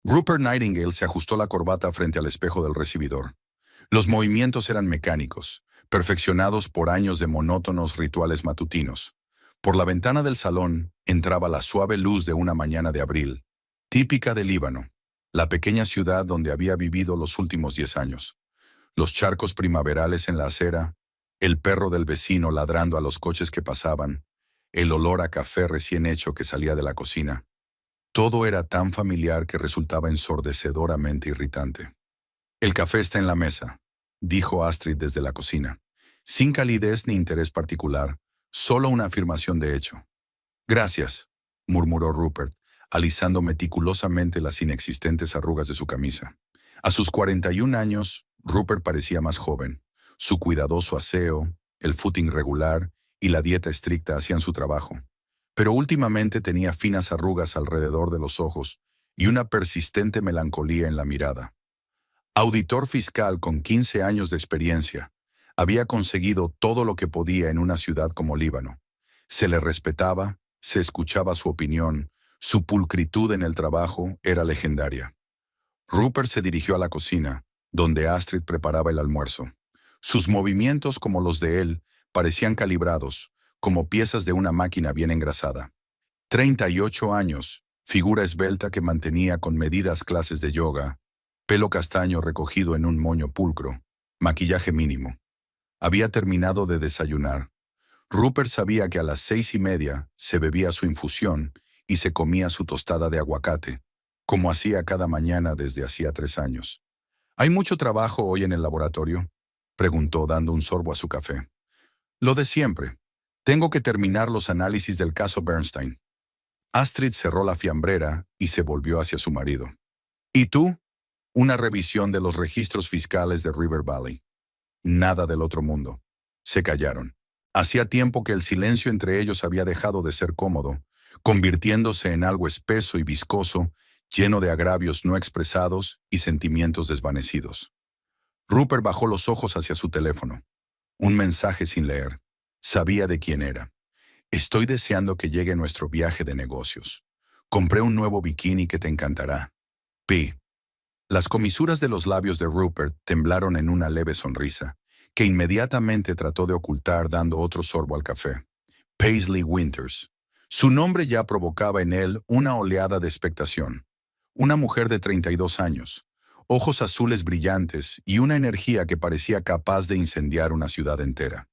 Rupert Nightingale se ajustó la corbata frente al espejo del recibidor. Los movimientos eran mecánicos, perfeccionados por años de monótonos rituales matutinos. Por la ventana del salón entraba la suave luz de una mañana de abril, típica de Líbano, la pequeña ciudad donde había vivido los últimos 10 años. Los charcos primaverales en la acera, el perro del vecino ladrando a los coches que pasaban, el olor a café recién hecho que salía de la cocina. Todo era tan familiar que resultaba ensordecedoramente irritante. «El café está en la mesa», dijo Astrid desde la cocina, sin calidez ni interés particular, solo una afirmación de hecho. «Gracias», murmuró Rupert, alisando meticulosamente las inexistentes arrugas de su camisa. A sus 41 años, Rupert parecía más joven. Su cuidadoso aseo, el footing regular y la dieta estricta hacían su trabajo. Pero últimamente tenía finas arrugas alrededor de los ojos y una persistente melancolía en la mirada. Auditor fiscal con 15 años de experiencia, había conseguido todo lo que podía en una ciudad como Líbano. Se le respetaba, se escuchaba su opinión, su pulcritud en el trabajo era legendaria. Rupert se dirigió a la cocina, donde Astrid preparaba el almuerzo. Sus movimientos, como los de él, parecían calibrados, como piezas de una máquina bien engrasada. 38 años, figura esbelta que mantenía con medidas clases de yoga, pelo castaño recogido en un moño pulcro, maquillaje mínimo. Había terminado de desayunar. Rupert sabía que a las 6:30 se bebía su infusión y se comía su tostada de aguacate, como hacía cada mañana desde hacía 3 años. «¿Hay mucho trabajo hoy en el laboratorio?», preguntó dando un sorbo a su café. «Lo de siempre. Tengo que terminar los análisis del caso Bernstein». Astrid cerró la fiambrera y se volvió hacia su marido. «¿Y tú?». «Una revisión de los registros fiscales de River Valley». Nada del otro mundo. Se callaron. Hacía tiempo que el silencio entre ellos había dejado de ser cómodo, convirtiéndose en algo espeso y viscoso, lleno de agravios no expresados y sentimientos desvanecidos. Rupert bajó los ojos hacia su teléfono. Un mensaje sin leer. Sabía de quién era. «Estoy deseando que llegue nuestro viaje de negocios. Compré un nuevo bikini que te encantará. P». Las comisuras de los labios de Rupert temblaron en una leve sonrisa, que inmediatamente trató de ocultar dando otro sorbo al café. Paisley Winters. Su nombre ya provocaba en él una oleada de expectación. Una mujer de 32 años, ojos azules brillantes y una energía que parecía capaz de incendiar una ciudad entera.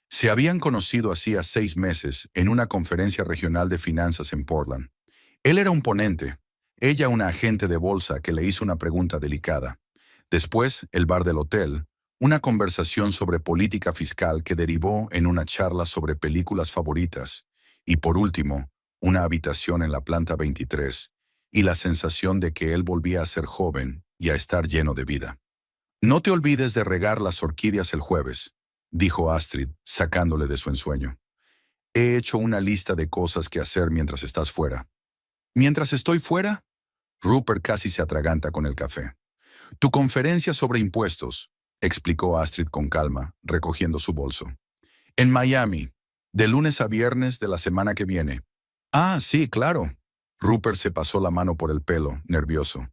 Se habían conocido hacía 6 meses en una conferencia regional de finanzas en Portland. Él era un ponente, ella una agente de bolsa que le hizo una pregunta delicada. Después, el bar del hotel, una conversación sobre política fiscal que derivó en una charla sobre películas favoritas. Y por último, una habitación en la planta 23, y la sensación de que él volvía a ser joven y a estar lleno de vida. «No te olvides de regar las orquídeas el jueves», dijo Astrid, sacándole de su ensueño. «He hecho una lista de cosas que hacer mientras estás fuera». «¿Mientras estoy fuera?». Rupert casi se atraganta con el café. «Tu conferencia sobre impuestos», explicó Astrid con calma, recogiendo su bolso. «En Miami, de lunes a viernes de la semana que viene». «Ah, sí, claro». Rupert se pasó la mano por el pelo, nervioso.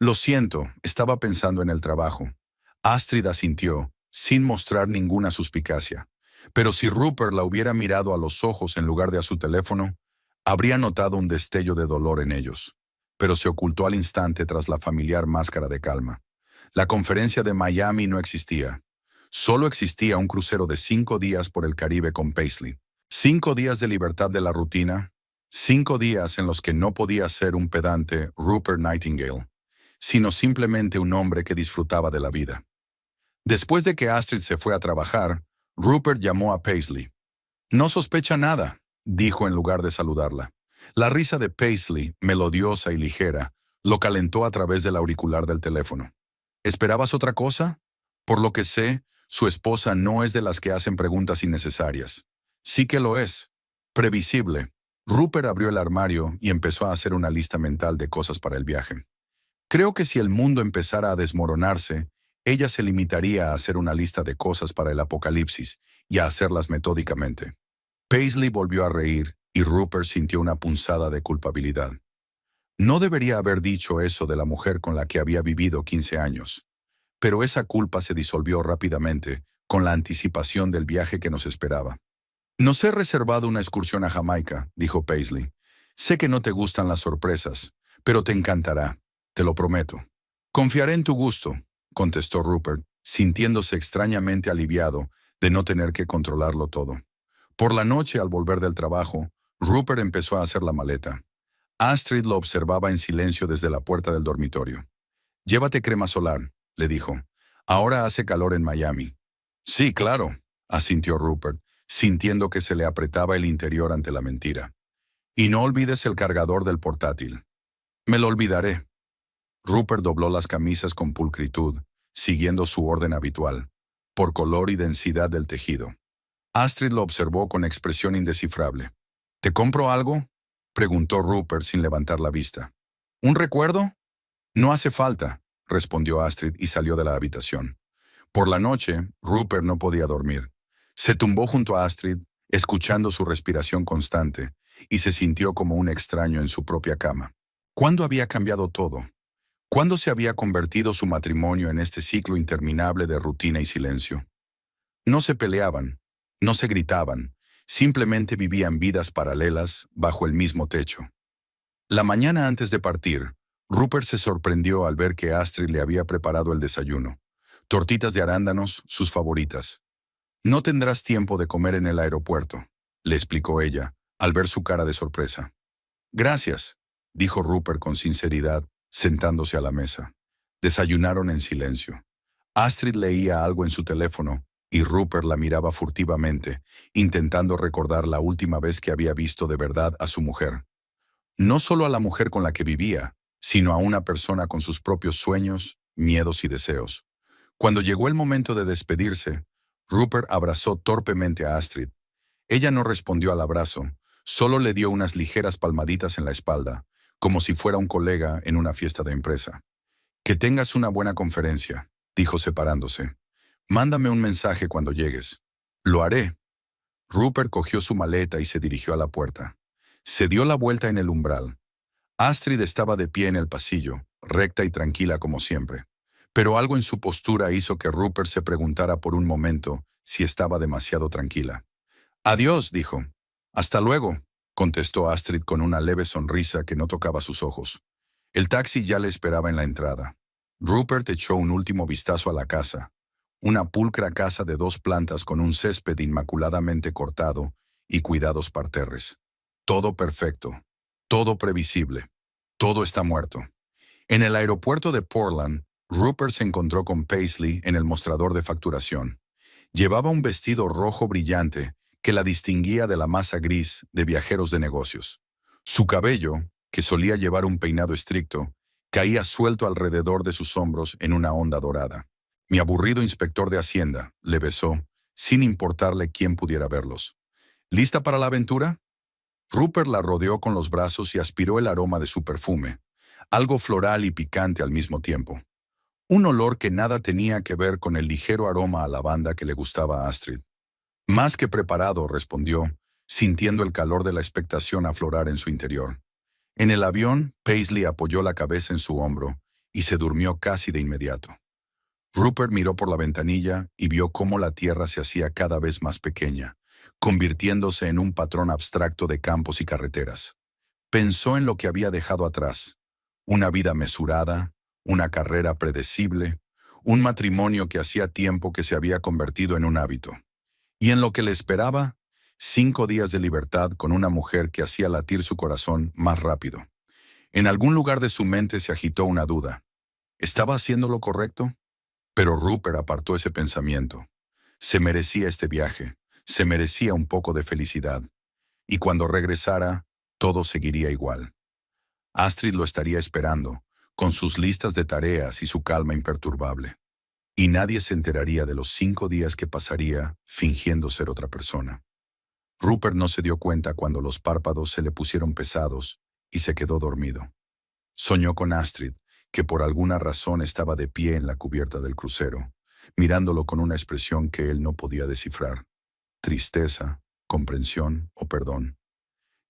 «Lo siento, estaba pensando en el trabajo». Astrid asintió, sin mostrar ninguna suspicacia. Pero si Rupert la hubiera mirado a los ojos en lugar de a su teléfono, habría notado un destello de dolor en ellos. Pero se ocultó al instante tras la familiar máscara de calma. La conferencia de Miami no existía. Solo existía un crucero de 5 días por el Caribe con Paisley. 5 días de libertad de la rutina, 5 días en los que no podía ser un pedante Rupert Nightingale, sino simplemente un hombre que disfrutaba de la vida. Después de que Astrid se fue a trabajar, Rupert llamó a Paisley. «No sospecha nada», dijo en lugar de saludarla. La risa de Paisley, melodiosa y ligera, lo calentó a través del auricular del teléfono. «¿Esperabas otra cosa? Por lo que sé, su esposa no es de las que hacen preguntas innecesarias». «Sí que lo es. Previsible». Rupert abrió el armario y empezó a hacer una lista mental de cosas para el viaje. Creo que si el mundo empezara a desmoronarse, ella se limitaría a hacer una lista de cosas para el apocalipsis y a hacerlas metódicamente. Paisley volvió a reír y Rupert sintió una punzada de culpabilidad. No debería haber dicho eso de la mujer con la que había vivido 15 años. Pero esa culpa se disolvió rápidamente con la anticipación del viaje que nos esperaba. Nos he reservado una excursión a Jamaica, dijo Paisley. Sé que no te gustan las sorpresas, pero te encantará, te lo prometo. Confiaré en tu gusto, contestó Rupert, sintiéndose extrañamente aliviado de no tener que controlarlo todo. Por la noche, al volver del trabajo, Rupert empezó a hacer la maleta. Astrid lo observaba en silencio desde la puerta del dormitorio. Llévate crema solar, le dijo. Ahora hace calor en Miami. Sí, claro, asintió Rupert, sintiendo que se le apretaba el interior ante la mentira. Y no olvides el cargador del portátil. Me lo olvidaré. Rupert dobló las camisas con pulcritud, siguiendo su orden habitual, por color y densidad del tejido. Astrid lo observó con expresión indescifrable. ¿Te compro algo?, preguntó Rupert sin levantar la vista. ¿Un recuerdo? No hace falta, respondió Astrid y salió de la habitación. Por la noche, Rupert no podía dormir. Se tumbó junto a Astrid, escuchando su respiración constante, y se sintió como un extraño en su propia cama. ¿Cuándo había cambiado todo? ¿Cuándo se había convertido su matrimonio en este ciclo interminable de rutina y silencio? No se peleaban, no se gritaban, simplemente vivían vidas paralelas bajo el mismo techo. La mañana antes de partir, Rupert se sorprendió al ver que Astrid le había preparado el desayuno. Tortitas de arándanos, sus favoritas. No tendrás tiempo de comer en el aeropuerto, le explicó ella, al ver su cara de sorpresa. Gracias, dijo Rupert con sinceridad, sentándose a la mesa. Desayunaron en silencio. Astrid leía algo en su teléfono y Rupert la miraba furtivamente, intentando recordar la última vez que había visto de verdad a su mujer. No solo a la mujer con la que vivía, sino a una persona con sus propios sueños, miedos y deseos. Cuando llegó el momento de despedirse, Rupert abrazó torpemente a Astrid. Ella no respondió al abrazo, solo le dio unas ligeras palmaditas en la espalda, como si fuera un colega en una fiesta de empresa. Que tengas una buena conferencia, dijo separándose. Mándame un mensaje cuando llegues. Lo haré. Rupert cogió su maleta y se dirigió a la puerta. Se dio la vuelta en el umbral. Astrid estaba de pie en el pasillo, recta y tranquila como siempre. Pero algo en su postura hizo que Rupert se preguntara por un momento si estaba demasiado tranquila. Adiós, dijo. Hasta luego, contestó Astrid con una leve sonrisa que no tocaba sus ojos. El taxi ya le esperaba en la entrada. Rupert echó un último vistazo a la casa. Una pulcra casa de 2 plantas con un césped inmaculadamente cortado y cuidados parterres. Todo perfecto, todo previsible, todo está muerto. En el aeropuerto de Portland, Rupert se encontró con Paisley en el mostrador de facturación. Llevaba un vestido rojo brillante que la distinguía de la masa gris de viajeros de negocios. Su cabello, que solía llevar un peinado estricto, caía suelto alrededor de sus hombros en una onda dorada. Mi aburrido inspector de Hacienda, le besó, sin importarle quién pudiera verlos. ¿Lista para la aventura? Rupert la rodeó con los brazos y aspiró el aroma de su perfume, algo floral y picante al mismo tiempo. Un olor que nada tenía que ver con el ligero aroma a lavanda que le gustaba a Astrid. Más que preparado, respondió, sintiendo el calor de la expectación aflorar en su interior. En el avión, Paisley apoyó la cabeza en su hombro y se durmió casi de inmediato. Rupert miró por la ventanilla y vio cómo la tierra se hacía cada vez más pequeña, convirtiéndose en un patrón abstracto de campos y carreteras. Pensó en lo que había dejado atrás: una vida mesurada, una carrera predecible, un matrimonio que hacía tiempo que se había convertido en un hábito. Y en lo que le esperaba, 5 días de libertad con una mujer que hacía latir su corazón más rápido. En algún lugar de su mente se agitó una duda. ¿Estaba haciendo lo correcto? Pero Rupert apartó ese pensamiento. Se merecía este viaje, se merecía un poco de felicidad. Y cuando regresara, todo seguiría igual. Astrid lo estaría esperando, con sus listas de tareas y su calma imperturbable. Y nadie se enteraría de los 5 días que pasaría fingiendo ser otra persona. Rupert no se dio cuenta cuando los párpados se le pusieron pesados y se quedó dormido. Soñó con Astrid, que por alguna razón estaba de pie en la cubierta del crucero, mirándolo con una expresión que él no podía descifrar: tristeza, comprensión o perdón.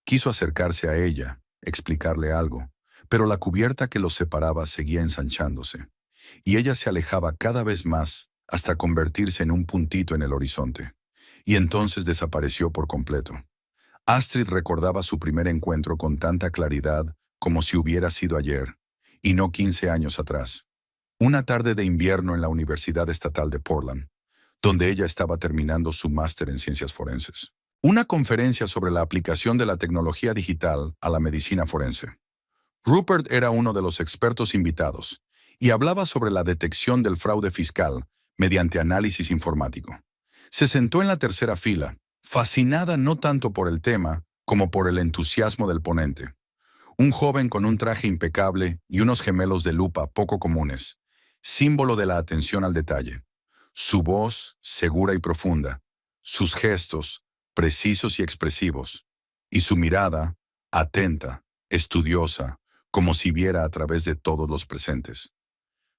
Quiso acercarse a ella, explicarle algo, pero la cubierta que los separaba seguía ensanchándose, y ella se alejaba cada vez más hasta convertirse en un puntito en el horizonte, y entonces desapareció por completo. Astrid recordaba su primer encuentro con tanta claridad como si hubiera sido ayer, y no 15 años atrás. Una tarde de invierno en la Universidad Estatal de Portland, donde ella estaba terminando su máster en ciencias forenses. Una conferencia sobre la aplicación de la tecnología digital a la medicina forense. Rupert era uno de los expertos invitados y hablaba sobre la detección del fraude fiscal mediante análisis informático. Se sentó en la tercera fila, fascinada no tanto por el tema como por el entusiasmo del ponente. Un joven con un traje impecable y unos gemelos de lupa poco comunes, símbolo de la atención al detalle. Su voz, segura y profunda, sus gestos, precisos y expresivos, y su mirada, atenta, estudiosa, como si viera a través de todos los presentes.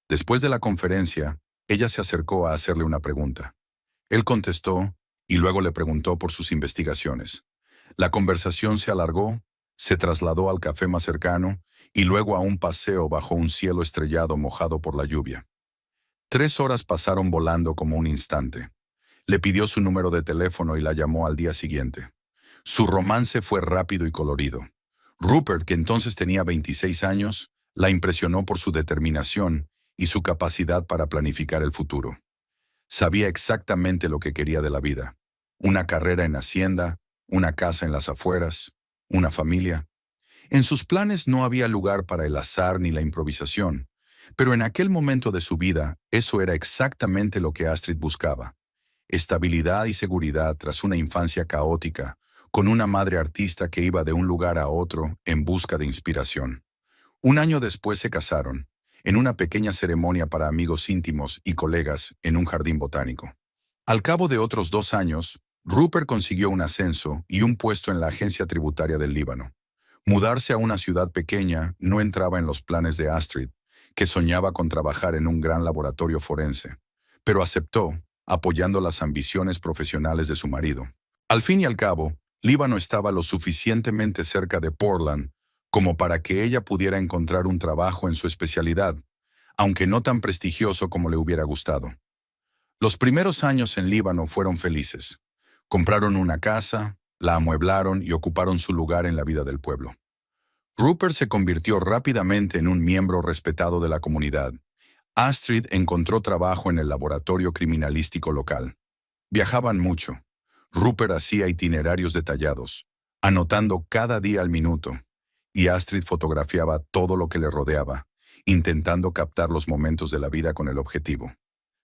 Después de la conferencia, ella se acercó a hacerle una pregunta. Él contestó y luego le preguntó por sus investigaciones. La conversación se alargó, se trasladó al café más cercano y luego a un paseo bajo un cielo estrellado mojado por la lluvia. 3 horas pasaron volando como un instante. Le pidió su número de teléfono y la llamó al día siguiente. Su romance fue rápido y colorido. Rupert, que entonces tenía 26 años, la impresionó por su determinación y su capacidad para planificar el futuro. Sabía exactamente lo que quería de la vida. Una carrera en Hacienda, una casa en las afueras, una familia. En sus planes no había lugar para el azar ni la improvisación, pero en aquel momento de su vida eso era exactamente lo que Astrid buscaba. Estabilidad y seguridad tras una infancia caótica, con una madre artista que iba de un lugar a otro en busca de inspiración. Un año después se casaron, en una pequeña ceremonia para amigos íntimos y colegas en un jardín botánico. Al cabo de otros 2 años, Rupert consiguió un ascenso y un puesto en la agencia tributaria del Líbano. Mudarse a una ciudad pequeña no entraba en los planes de Astrid, que soñaba con trabajar en un gran laboratorio forense, pero aceptó, apoyando las ambiciones profesionales de su marido. Al fin y al cabo, Líbano estaba lo suficientemente cerca de Portland como para que ella pudiera encontrar un trabajo en su especialidad, aunque no tan prestigioso como le hubiera gustado. Los primeros años en Líbano fueron felices. Compraron una casa, la amueblaron y ocuparon su lugar en la vida del pueblo. Rupert se convirtió rápidamente en un miembro respetado de la comunidad. Astrid encontró trabajo en el laboratorio criminalístico local. Viajaban mucho. Rupert hacía itinerarios detallados, anotando cada día al minuto, y Astrid fotografiaba todo lo que le rodeaba, intentando captar los momentos de la vida con el objetivo.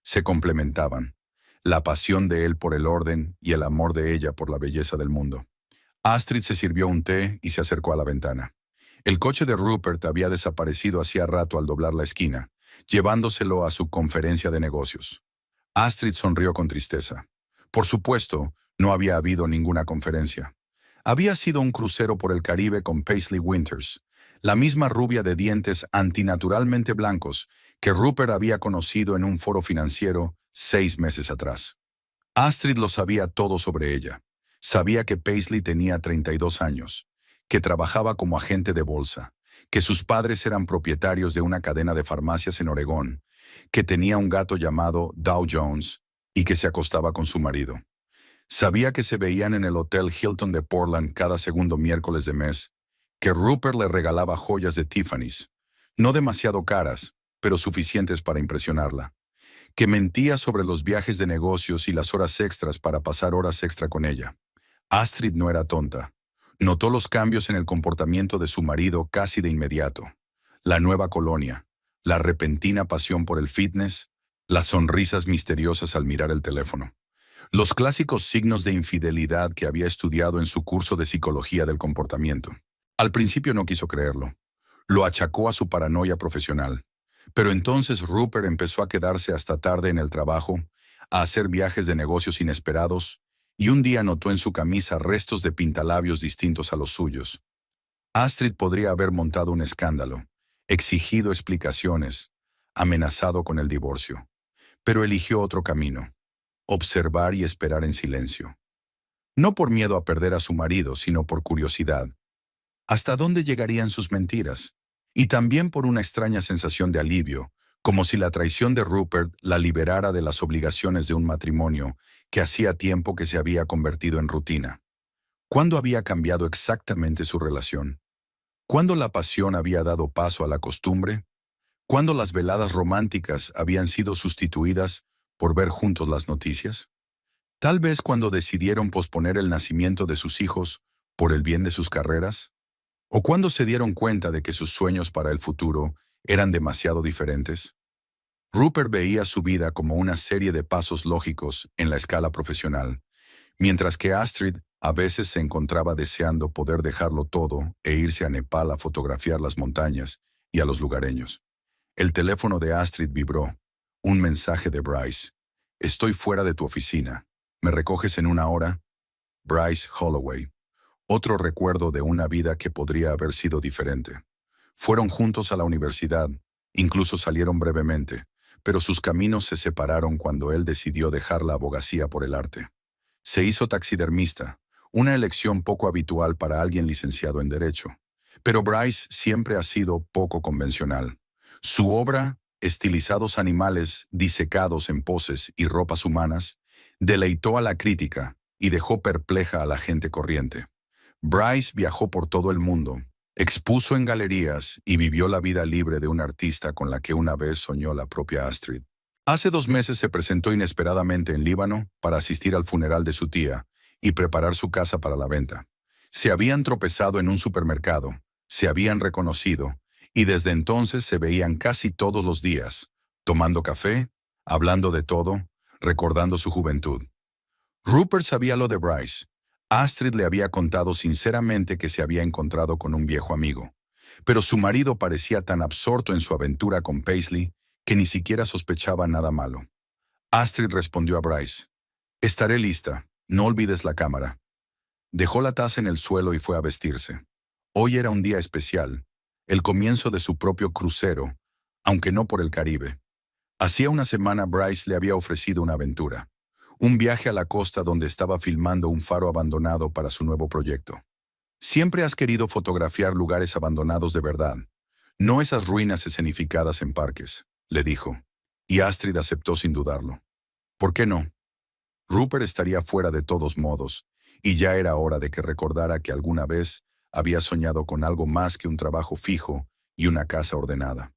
Se complementaban, la pasión de él por el orden y el amor de ella por la belleza del mundo. Astrid se sirvió un té y se acercó a la ventana. El coche de Rupert había desaparecido hacía rato al doblar la esquina, llevándoselo a su conferencia de negocios. Astrid sonrió con tristeza. Por supuesto, no había habido ninguna conferencia. Había sido un crucero por el Caribe con Paisley Winters, la misma rubia de dientes antinaturalmente blancos que Rupert había conocido en un foro financiero 6 meses atrás. Astrid lo sabía todo sobre ella. Sabía que Paisley tenía 32 años, que trabajaba como agente de bolsa, que sus padres eran propietarios de una cadena de farmacias en Oregón, que tenía un gato llamado Dow Jones y que se acostaba con su marido. Sabía que se veían en el Hotel Hilton de Portland cada segundo miércoles de mes, que Rupert le regalaba joyas de Tiffany's, no demasiado caras, pero suficientes para impresionarla, que mentía sobre los viajes de negocios y las horas extras para pasar horas extra con ella. Astrid no era tonta. Notó los cambios en el comportamiento de su marido casi de inmediato. La nueva colonia, la repentina pasión por el fitness, las sonrisas misteriosas al mirar el teléfono. Los clásicos signos de infidelidad que había estudiado en su curso de psicología del comportamiento. Al principio no quiso creerlo. Lo achacó a su paranoia profesional. Pero entonces Rupert empezó a quedarse hasta tarde en el trabajo, a hacer viajes de negocios inesperados, y un día notó en su camisa restos de pintalabios distintos a los suyos. Astrid podría haber montado un escándalo, exigido explicaciones, amenazado con el divorcio, pero eligió otro camino: observar y esperar en silencio. No por miedo a perder a su marido, sino por curiosidad. ¿Hasta dónde llegarían sus mentiras? y también por una extraña sensación de alivio, como si la traición de Rupert la liberara de las obligaciones de un matrimonio que hacía tiempo que se había convertido en rutina. ¿Cuándo había cambiado exactamente su relación? ¿Cuándo la pasión había dado paso a la costumbre? ¿Cuándo las veladas románticas habían sido sustituidas por ver juntos las noticias? Tal vez cuando decidieron posponer el nacimiento de sus hijos por el bien de sus carreras, o cuando se dieron cuenta de que sus sueños para el futuro eran demasiado diferentes. Rupert veía su vida como una serie de pasos lógicos en la escala profesional, mientras que Astrid a veces se encontraba deseando poder dejarlo todo e irse a Nepal a fotografiar las montañas y a los lugareños. El teléfono de Astrid vibró. Un mensaje de Bryce. Estoy fuera de tu oficina. ¿Me recoges en una hora? Bryce Holloway. Otro recuerdo de una vida que podría haber sido diferente. Fueron juntos a la universidad, incluso salieron brevemente, pero sus caminos se separaron cuando él decidió dejar la abogacía por el arte. Se hizo taxidermista, una elección poco habitual para alguien licenciado en Derecho. Pero Bryce siempre ha sido poco convencional. Su obra, estilizados animales disecados en poses y ropas humanas, deleitó a la crítica y dejó perpleja a la gente corriente. Bryce viajó por todo el mundo, expuso en galerías y vivió la vida libre de un artista con la que una vez soñó la propia Astrid. Hace 2 meses se presentó inesperadamente en Líbano para asistir al funeral de su tía y preparar su casa para la venta. Se habían tropezado en un supermercado, se habían reconocido, y desde entonces se veían casi todos los días, tomando café, hablando de todo, recordando su juventud. Rupert sabía lo de Bryce. Astrid le había contado sinceramente que se había encontrado con un viejo amigo, pero su marido parecía tan absorto en su aventura con Paisley que ni siquiera sospechaba nada malo. Astrid respondió a Bryce: «Estaré lista, no olvides la cámara». Dejó la taza en el suelo y fue a vestirse. Hoy era un día especial, el comienzo de su propio crucero, aunque no por el Caribe. Hacía una semana Bryce le había ofrecido una aventura, un viaje a la costa donde estaba filmando un faro abandonado para su nuevo proyecto. «Siempre has querido fotografiar lugares abandonados de verdad, no esas ruinas escenificadas en parques», le dijo, y Astrid aceptó sin dudarlo. ¿Por qué no? Rupert estaría fuera de todos modos, y ya era hora de que recordara que alguna vez había soñado con algo más que un trabajo fijo y una casa ordenada.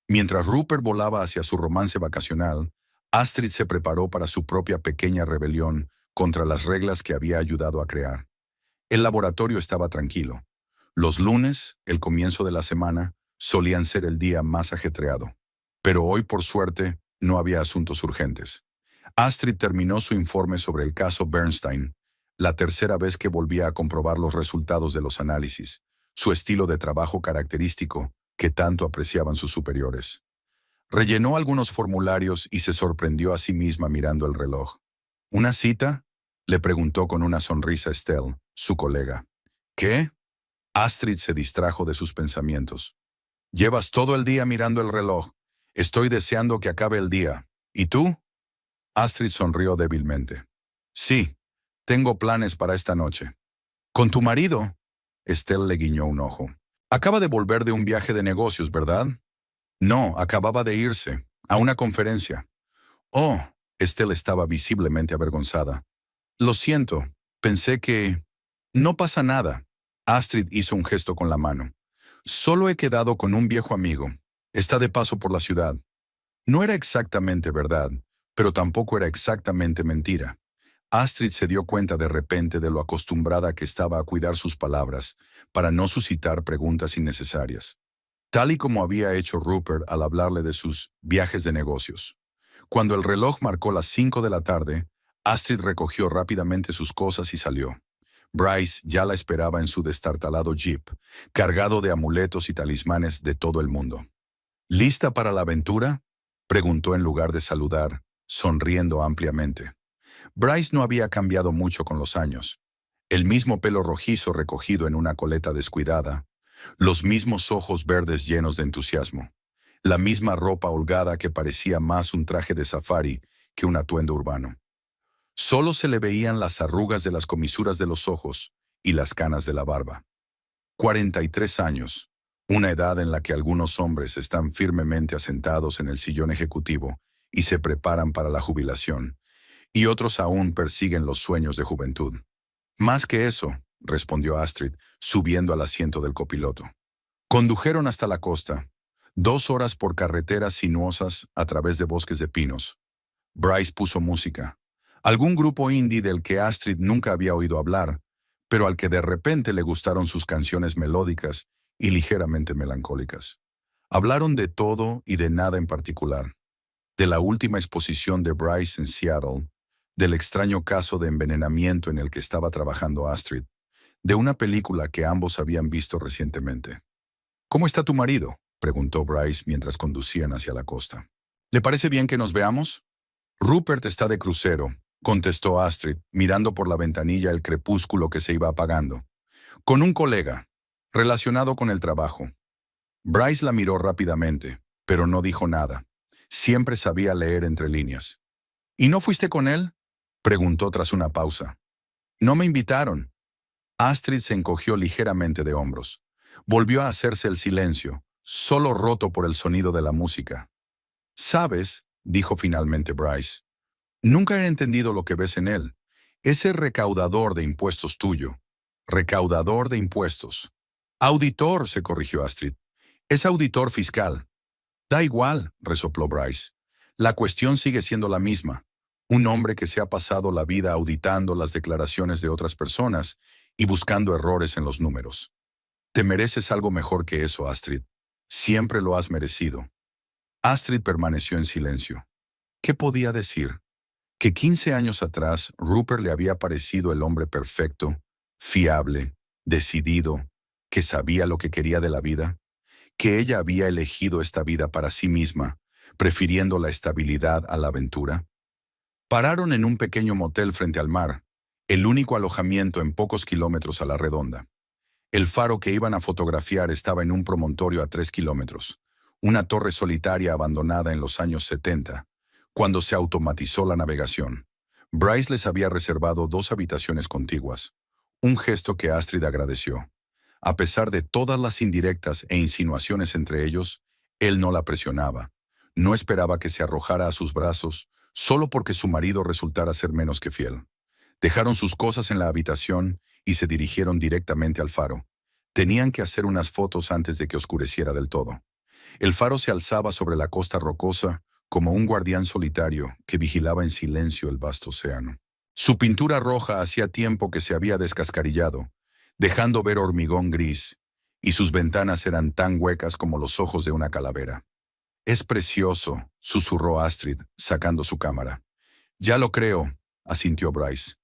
Mientras Rupert volaba hacia su romance vacacional, Astrid se preparó para su propia pequeña rebelión contra las reglas que había ayudado a crear. El laboratorio estaba tranquilo. Los lunes, el comienzo de la semana, solían ser el día más ajetreado. Pero hoy, por suerte, no había asuntos urgentes. Astrid terminó su informe sobre el caso Bernstein, la tercera vez que volvía a comprobar los resultados de los análisis, su estilo de trabajo característico que tanto apreciaban sus superiores. Rellenó algunos formularios y se sorprendió a sí misma mirando el reloj. «¿Una cita?», le preguntó con una sonrisa Estelle, su colega. «¿Qué?». Astrid se distrajo de sus pensamientos. «Llevas todo el día mirando el reloj. Estoy deseando que acabe el día. ¿Y tú?». Astrid sonrió débilmente. «Sí, tengo planes para esta noche». «¿Con tu marido?». Estelle le guiñó un ojo. «Acaba de volver de un viaje de negocios, ¿verdad?». «No, acababa de irse, a una conferencia». «Oh», Estelle estaba visiblemente avergonzada. «Lo siento, pensé que...». «No pasa nada». Astrid hizo un gesto con la mano. «Solo he quedado con un viejo amigo. Está de paso por la ciudad». No era exactamente verdad, pero tampoco era exactamente mentira. Astrid se dio cuenta de repente de lo acostumbrada que estaba a cuidar sus palabras para no suscitar preguntas innecesarias, tal y como había hecho Rupert al hablarle de sus viajes de negocios. Cuando el reloj marcó las 5 de la tarde, Astrid recogió rápidamente sus cosas y salió. Bryce ya la esperaba en su destartalado jeep, cargado de amuletos y talismanes de todo el mundo. «¿Lista para la aventura?», preguntó en lugar de saludar, sonriendo ampliamente. Bryce no había cambiado mucho con los años. El mismo pelo rojizo recogido en una coleta descuidada, los mismos ojos verdes llenos de entusiasmo, la misma ropa holgada que parecía más un traje de safari que un atuendo urbano. Solo se le veían las arrugas de las comisuras de los ojos y las canas de la barba. 43 años, Una edad en la que algunos hombres están firmemente asentados en el sillón ejecutivo y se preparan para la jubilación, y otros aún persiguen los sueños de juventud. Más que eso, respondió Astrid, subiendo al asiento del copiloto. Condujeron hasta la costa, 2 horas por carreteras sinuosas a través de bosques de pinos. Bryce puso música. Algún grupo indie del que Astrid nunca había oído hablar, pero al que de repente le gustaron sus canciones melódicas y ligeramente melancólicas. Hablaron de todo y de nada en particular. De la última exposición de Bryce en Seattle, del extraño caso de envenenamiento en el que estaba trabajando Astrid, de una película que ambos habían visto recientemente. ¿Cómo está tu marido?, preguntó Bryce mientras conducían hacia la costa. ¿Le parece bien que nos veamos? Rupert está de crucero, contestó Astrid, mirando por la ventanilla el crepúsculo que se iba apagando. Con un colega, relacionado con el trabajo. Bryce la miró rápidamente, pero no dijo nada. Siempre sabía leer entre líneas. ¿Y no fuiste con él?, preguntó tras una pausa. No me invitaron. Astrid se encogió ligeramente de hombros. Volvió a hacerse el silencio, solo roto por el sonido de la música. «¿Sabes?», dijo finalmente Bryce. «Nunca he entendido lo que ves en él. Ese recaudador de impuestos tuyo. Recaudador de impuestos. Auditor», se corrigió Astrid. «Es auditor fiscal». «Da igual», resopló Bryce. «La cuestión sigue siendo la misma. Un hombre que se ha pasado la vida auditando las declaraciones de otras personas y buscando errores en los números. Te mereces algo mejor que eso, Astrid. Siempre lo has merecido». Astrid permaneció en silencio. ¿Qué podía decir? Que 15 años atrás Rupert le había parecido el hombre perfecto, fiable, decidido, que sabía lo que quería de la vida, que ella había elegido esta vida para sí misma, prefiriendo la estabilidad a la aventura. Pararon en un pequeño motel frente al mar, el único alojamiento en pocos kilómetros a la redonda. El faro que iban a fotografiar estaba en un promontorio a 3 kilómetros, una torre solitaria abandonada en los años 70, cuando se automatizó la navegación. Bryce les había reservado 2 habitaciones contiguas, un gesto que Astrid agradeció. A pesar de todas las indirectas e insinuaciones entre ellos, él no la presionaba. No esperaba que se arrojara a sus brazos solo porque su marido resultara ser menos que fiel. Dejaron sus cosas en la habitación y se dirigieron directamente al faro. Tenían que hacer unas fotos antes de que oscureciera del todo. El faro se alzaba sobre la costa rocosa como un guardián solitario que vigilaba en silencio el vasto océano. Su pintura roja hacía tiempo que se había descascarillado, dejando ver hormigón gris, y sus ventanas eran tan huecas como los ojos de una calavera. «Es precioso», susurró Astrid, sacando su cámara. «Ya lo creo», asintió Bryce.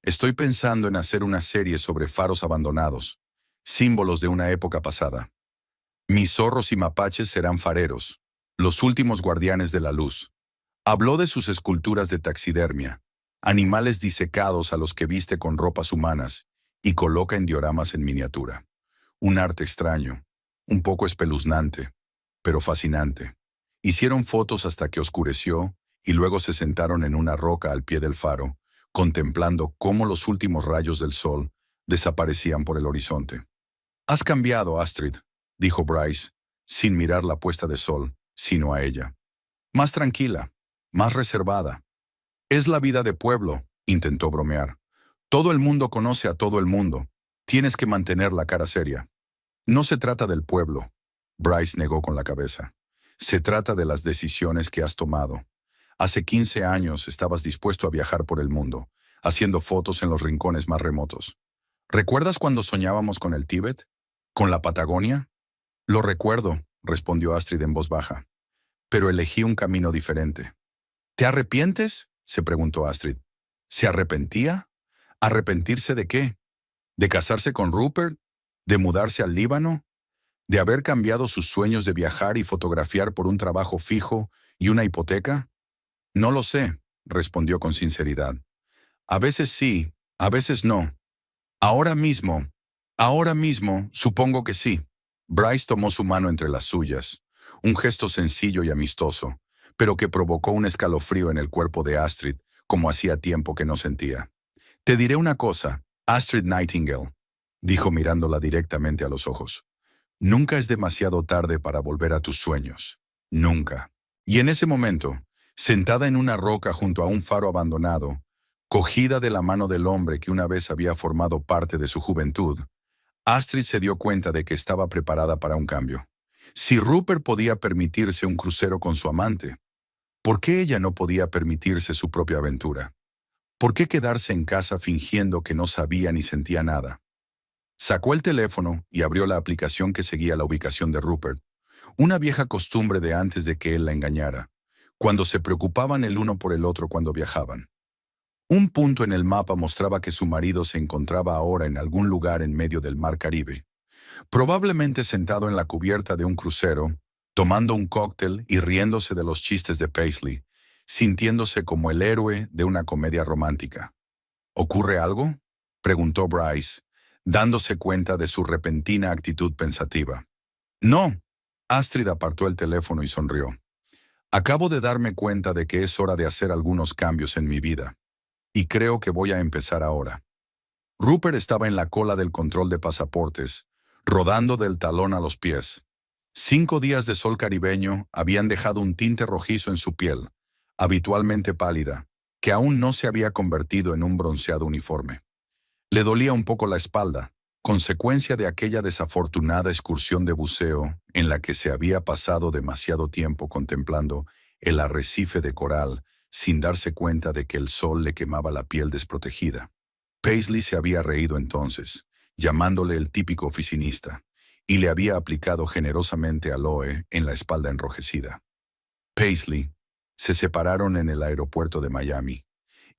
«Estoy pensando en hacer una serie sobre faros abandonados, símbolos de una época pasada. Mis zorros y mapaches serán fareros, los últimos guardianes de la luz». Habló de sus esculturas de taxidermia, animales disecados a los que viste con ropas humanas y coloca en dioramas en miniatura. Un arte extraño, un poco espeluznante, pero fascinante. Hicieron fotos hasta que oscureció y luego se sentaron en una roca al pie del faro, contemplando cómo los últimos rayos del sol desaparecían por el horizonte. «Has cambiado, Astrid», dijo Bryce, sin mirar la puesta de sol, sino a ella. «Más tranquila, más reservada». «Es la vida de pueblo», intentó bromear. «Todo el mundo conoce a todo el mundo. Tienes que mantener la cara seria». «No se trata del pueblo», Bryce negó con la cabeza. «Se trata de las decisiones que has tomado. Hace 15 años estabas dispuesto a viajar por el mundo, haciendo fotos en los rincones más remotos. ¿Recuerdas cuando soñábamos con el Tíbet? ¿Con la Patagonia?» «Lo recuerdo», respondió Astrid en voz baja. «Pero elegí un camino diferente». «¿Te arrepientes?», se preguntó Astrid. ¿Se arrepentía? ¿Arrepentirse de qué? ¿De casarse con Rupert? ¿De mudarse al Líbano? ¿De haber cambiado sus sueños de viajar y fotografiar por un trabajo fijo y una hipoteca? «No lo sé», respondió con sinceridad. «A veces sí, a veces no. Ahora mismo, supongo que sí». Bryce tomó su mano entre las suyas, un gesto sencillo y amistoso, pero que provocó un escalofrío en el cuerpo de Astrid, como hacía tiempo que no sentía. «Te diré una cosa, Astrid Nightingale», dijo mirándola directamente a los ojos. Nunca es demasiado tarde para volver a tus sueños. Nunca. Y en ese momento, sentada en una roca junto a un faro abandonado, cogida de la mano del hombre que una vez había formado parte de su juventud, Astrid se dio cuenta de que estaba preparada para un cambio. Si Rupert podía permitirse un crucero con su amante, ¿por qué ella no podía permitirse su propia aventura? ¿Por qué quedarse en casa fingiendo que no sabía ni sentía nada? Sacó el teléfono y abrió la aplicación que seguía la ubicación de Rupert, una vieja costumbre de antes de que él la engañara, cuando se preocupaban el uno por el otro cuando viajaban. Un punto en el mapa mostraba que su marido se encontraba ahora en algún lugar en medio del mar Caribe, probablemente sentado en la cubierta de un crucero, tomando un cóctel y riéndose de los chistes de Paisley, sintiéndose como el héroe de una comedia romántica. ¿Ocurre algo?, preguntó Bryce, dándose cuenta de su repentina actitud pensativa. No. Astrid apartó el teléfono y sonrió. Acabo de darme cuenta de que es hora de hacer algunos cambios en mi vida. Y creo que voy a empezar ahora. Rupert estaba en la cola del control de pasaportes, rodando del talón a los pies. 5 días de sol caribeño habían dejado un tinte rojizo en su piel, habitualmente pálida, que aún no se había convertido en un bronceado uniforme. Le dolía un poco la espalda, consecuencia de aquella desafortunada excursión de buceo en la que se había pasado demasiado tiempo contemplando el arrecife de coral sin darse cuenta de que el sol le quemaba la piel desprotegida. Paisley se había reído entonces, llamándole el típico oficinista, y le había aplicado generosamente aloe en la espalda enrojecida. Paisley se separaron en el aeropuerto de Miami.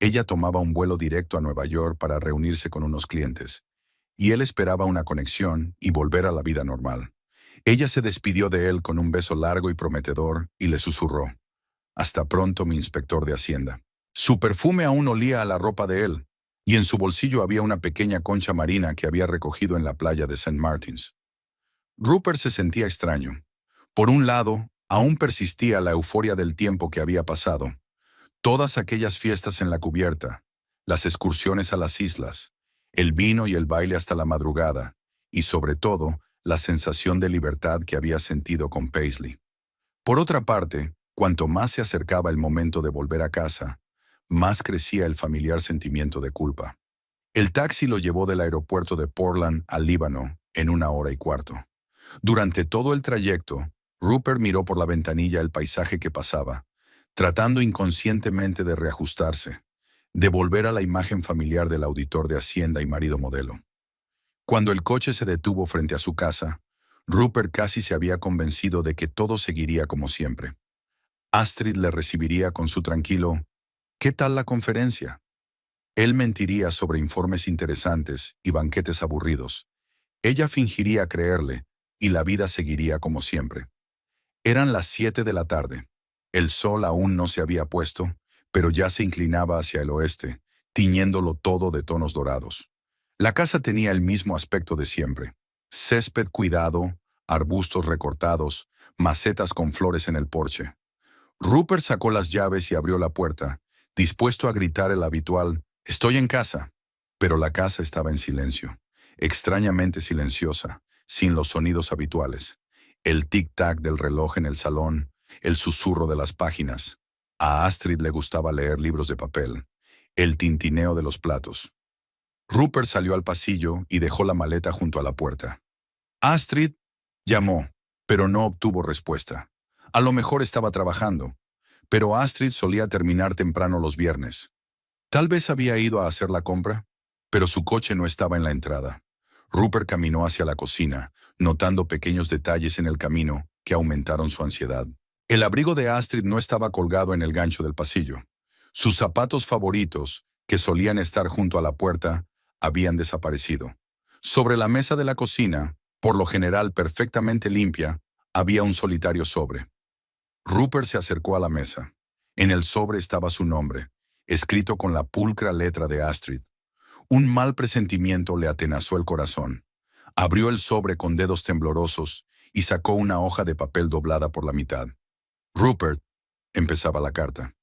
Ella tomaba un vuelo directo a Nueva York para reunirse con unos clientes, y él esperaba una conexión y volver a la vida normal. Ella se despidió de él con un beso largo y prometedor y le susurró: «Hasta pronto, mi inspector de Hacienda». Su perfume aún olía a la ropa de él, y en su bolsillo había una pequeña concha marina que había recogido en la playa de St. Martins. Rupert se sentía extraño. Por un lado, aún persistía la euforia del tiempo que había pasado. Todas aquellas fiestas en la cubierta, las excursiones a las islas, el vino y el baile hasta la madrugada, y sobre todo, la sensación de libertad que había sentido con Paisley. Por otra parte, cuanto más se acercaba el momento de volver a casa, más crecía el familiar sentimiento de culpa. El taxi lo llevó del aeropuerto de Portland al Líbano en 1 hora y cuarto. Durante todo el trayecto, Rupert miró por la ventanilla el paisaje que pasaba, tratando inconscientemente de reajustarse, de volver a la imagen familiar del auditor de Hacienda y marido modelo. Cuando el coche se detuvo frente a su casa, Rupert casi se había convencido de que todo seguiría como siempre. Astrid le recibiría con su tranquilo: «¿Qué tal la conferencia?». Él mentiría sobre informes interesantes y banquetes aburridos. Ella fingiría creerle, y la vida seguiría como siempre. Eran las 7 de la tarde. El sol aún no se había puesto, pero ya se inclinaba hacia el oeste, tiñéndolo todo de tonos dorados. La casa tenía el mismo aspecto de siempre: césped cuidado, arbustos recortados, macetas con flores en el porche. Rupert sacó las llaves y abrió la puerta, dispuesto a gritar el habitual: «Estoy en casa». Pero la casa estaba en silencio, extrañamente silenciosa, sin los sonidos habituales. El tic-tac del reloj en el salón, el susurro de las páginas. A Astrid le gustaba leer libros de papel, el tintineo de los platos. Rupert salió al pasillo y dejó la maleta junto a la puerta. «Astrid», llamó, pero no obtuvo respuesta. A lo mejor estaba trabajando, pero Astrid solía terminar temprano los viernes. Tal vez había ido a hacer la compra, pero su coche no estaba en la entrada. Rupert caminó hacia la cocina, notando pequeños detalles en el camino que aumentaron su ansiedad. El abrigo de Astrid no estaba colgado en el gancho del pasillo. Sus zapatos favoritos, que solían estar junto a la puerta, habían desaparecido. Sobre la mesa de la cocina, por lo general perfectamente limpia, había un solitario sobre. Rupert se acercó a la mesa. En el sobre estaba su nombre, escrito con la pulcra letra de Astrid. Un mal presentimiento le atenazó el corazón. Abrió el sobre con dedos temblorosos y sacó una hoja de papel doblada por la mitad. «Rupert», empezaba la carta,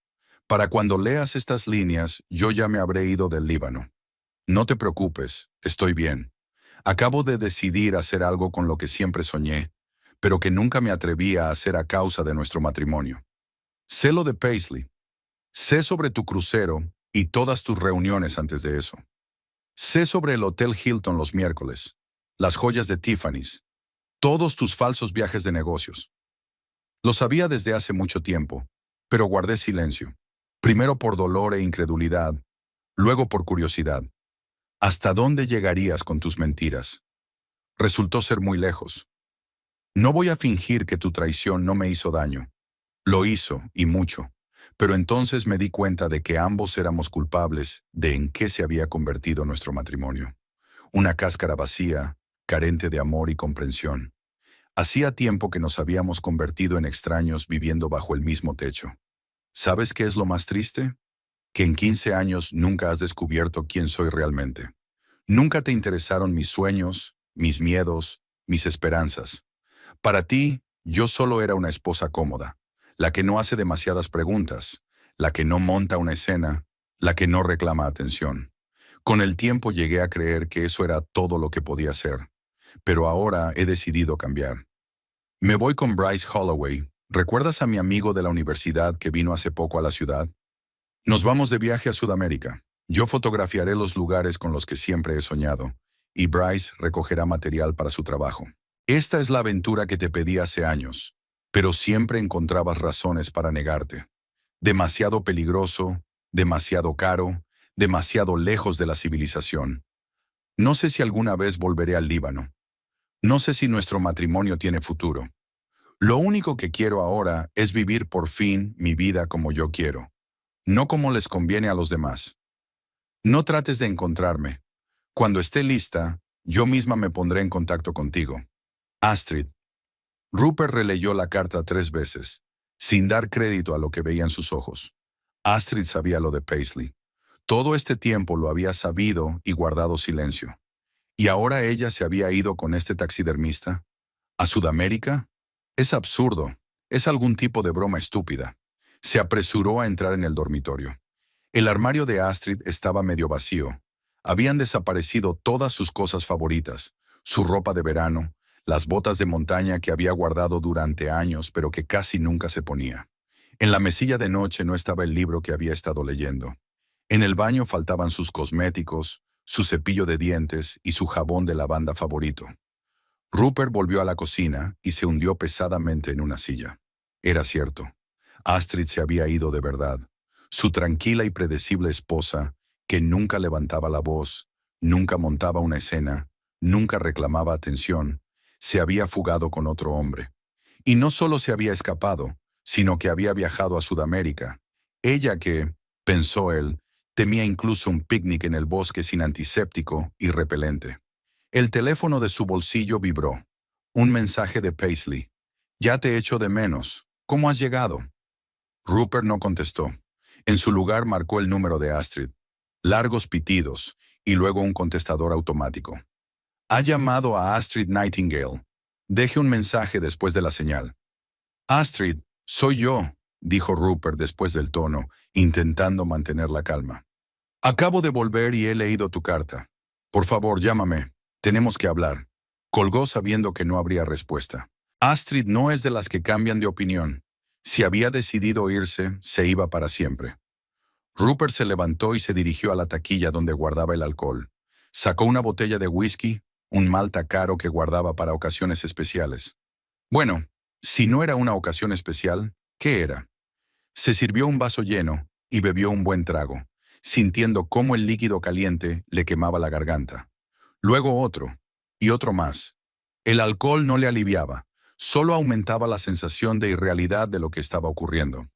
«para cuando leas estas líneas, yo ya me habré ido del Líbano. No te preocupes, estoy bien. Acabo de decidir hacer algo con lo que siempre soñé, pero que nunca me atrevía a hacer a causa de nuestro matrimonio. Sé lo de Paisley. Sé sobre tu crucero y todas tus reuniones antes de eso. Sé sobre el Hotel Hilton los miércoles, las joyas de Tiffany's, todos tus falsos viajes de negocios. Lo sabía desde hace mucho tiempo, pero guardé silencio. Primero por dolor e incredulidad, luego por curiosidad. ¿Hasta dónde llegarías con tus mentiras? Resultó ser muy lejos. No voy a fingir que tu traición no me hizo daño. Lo hizo, y mucho. Pero entonces me di cuenta de que ambos éramos culpables de en qué se había convertido nuestro matrimonio. Una cáscara vacía, carente de amor y comprensión. Hacía tiempo que nos habíamos convertido en extraños viviendo bajo el mismo techo. ¿Sabes qué es lo más triste? Que en 15 años nunca has descubierto quién soy realmente. Nunca te interesaron mis sueños, mis miedos, mis esperanzas. Para ti, yo solo era una esposa cómoda, la que no hace demasiadas preguntas, la que no monta una escena, la que no reclama atención. Con el tiempo llegué a creer que eso era todo lo que podía ser, pero ahora he decidido cambiar. Me voy con Bryce Holloway. ¿Recuerdas a mi amigo de la universidad que vino hace poco a la ciudad? Nos vamos de viaje a Sudamérica. Yo fotografiaré los lugares con los que siempre he soñado, y Bryce recogerá material para su trabajo. Esta es la aventura que te pedí hace años, pero siempre encontrabas razones para negarte. Demasiado peligroso, demasiado caro, demasiado lejos de la civilización. No sé si alguna vez volveré al Líbano. No sé si nuestro matrimonio tiene futuro. Lo único que quiero ahora es vivir por fin mi vida como yo quiero, no como les conviene a los demás. No trates de encontrarme. Cuando esté lista, yo misma me pondré en contacto contigo. Astrid. Rupert releyó la carta 3 veces, sin dar crédito a lo que veía en sus ojos. Astrid sabía lo de Paisley. Todo este tiempo lo había sabido y guardado silencio. ¿Y ahora ella se había ido con este taxidermista? ¿A Sudamérica? Es absurdo. Es algún tipo de broma estúpida. Se apresuró a entrar en el dormitorio. El armario de Astrid estaba medio vacío. Habían desaparecido todas sus cosas favoritas, su ropa de verano, las botas de montaña que había guardado durante años pero que casi nunca se ponía. En la mesilla de noche no estaba el libro que había estado leyendo. En el baño faltaban sus cosméticos, su cepillo de dientes y su jabón de lavanda favorito. Rupert volvió a la cocina y se hundió pesadamente en una silla. Era cierto. Astrid se había ido de verdad. Su tranquila y predecible esposa, que nunca levantaba la voz, nunca montaba una escena, nunca reclamaba atención, se había fugado con otro hombre. Y no solo se había escapado, sino que había viajado a Sudamérica. Ella que, pensó él, temía incluso un picnic en el bosque sin antiséptico y repelente. El teléfono de su bolsillo vibró. Un mensaje de Paisley. «Ya te echo de menos. ¿Cómo has llegado?» Rupert no contestó. En su lugar marcó el número de Astrid. Largos pitidos, y luego un contestador automático. «Ha llamado a Astrid Nightingale. Deje un mensaje después de la señal». «Astrid, soy yo», dijo Rupert después del tono, intentando mantener la calma. «Acabo de volver y he leído tu carta. Por favor, llámame. Tenemos que hablar». Colgó sabiendo que no habría respuesta. Astrid no es de las que cambian de opinión. Si había decidido irse, se iba para siempre. Rupert se levantó y se dirigió a la taquilla donde guardaba el alcohol. Sacó una botella de whisky, un malta caro que guardaba para ocasiones especiales. Bueno, si no era una ocasión especial, ¿qué era? Se sirvió un vaso lleno y bebió un buen trago, sintiendo cómo el líquido caliente le quemaba la garganta. Luego otro, y otro más. El alcohol no le aliviaba, solo aumentaba la sensación de irrealidad de lo que estaba ocurriendo.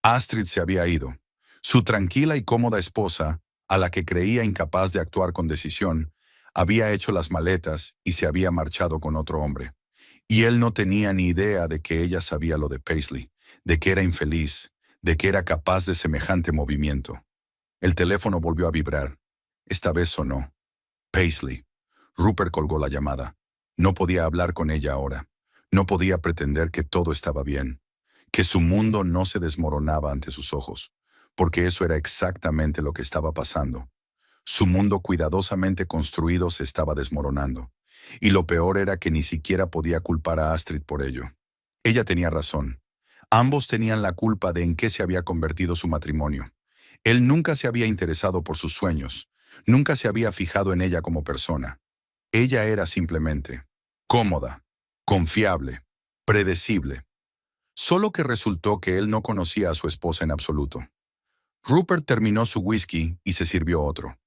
Astrid se había ido. Su tranquila y cómoda esposa, a la que creía incapaz de actuar con decisión, había hecho las maletas y se había marchado con otro hombre. Y él no tenía ni idea de que ella sabía lo de Paisley, de que era infeliz, de que era capaz de semejante movimiento. El teléfono volvió a vibrar. Esta vez sonó. Paisley. Rupert colgó la llamada. No podía hablar con ella ahora. No podía pretender que todo estaba bien, que su mundo no se desmoronaba ante sus ojos, porque eso era exactamente lo que estaba pasando. Su mundo cuidadosamente construido se estaba desmoronando. Y lo peor era que ni siquiera podía culpar a Astrid por ello. Ella tenía razón. Ambos tenían la culpa de en qué se había convertido su matrimonio. Él nunca se había interesado por sus sueños, nunca se había fijado en ella como persona. Ella era simplemente cómoda, confiable, predecible. Solo que resultó que él no conocía a su esposa en absoluto. Rupert terminó su whisky y se sirvió otro.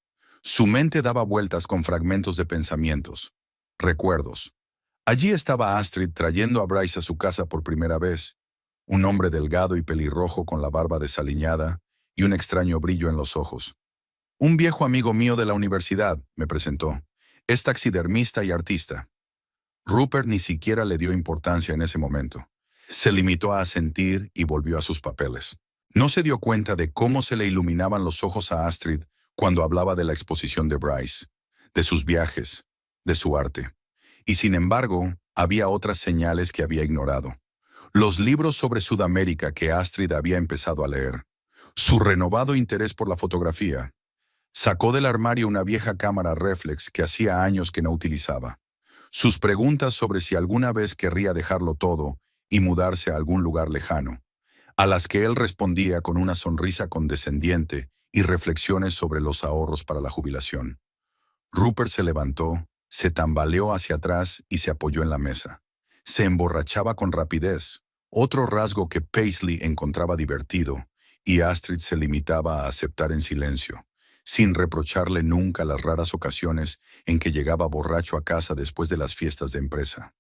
Su mente daba vueltas con fragmentos de pensamientos, recuerdos. Allí estaba Astrid trayendo a Bryce a su casa por primera vez, un hombre delgado y pelirrojo con la barba desaliñada y un extraño brillo en los ojos. Un viejo amigo mío de la universidad, me presentó. Es taxidermista y artista. Rupert ni siquiera le dio importancia en ese momento. Se limitó a asentir y volvió a sus papeles. No se dio cuenta de cómo se le iluminaban los ojos a Astrid cuando hablaba de la exposición de Bryce, de sus viajes, de su arte. Y sin embargo, había otras señales que había ignorado. Los libros sobre Sudamérica que Astrid había empezado a leer. Su renovado interés por la fotografía. Sacó del armario una vieja cámara reflex que hacía años que no utilizaba. Sus preguntas sobre si alguna vez querría dejarlo todo y mudarse a algún lugar lejano, a las que él respondía con una sonrisa condescendiente y reflexiones sobre los ahorros para la jubilación. Rupert se levantó, se tambaleó hacia atrás y se apoyó en la mesa. Se emborrachaba con rapidez, otro rasgo que Paisley encontraba divertido, y Astrid se limitaba a aceptar en silencio, sin reprocharle nunca las raras ocasiones en que llegaba borracho a casa después de las fiestas de empresa.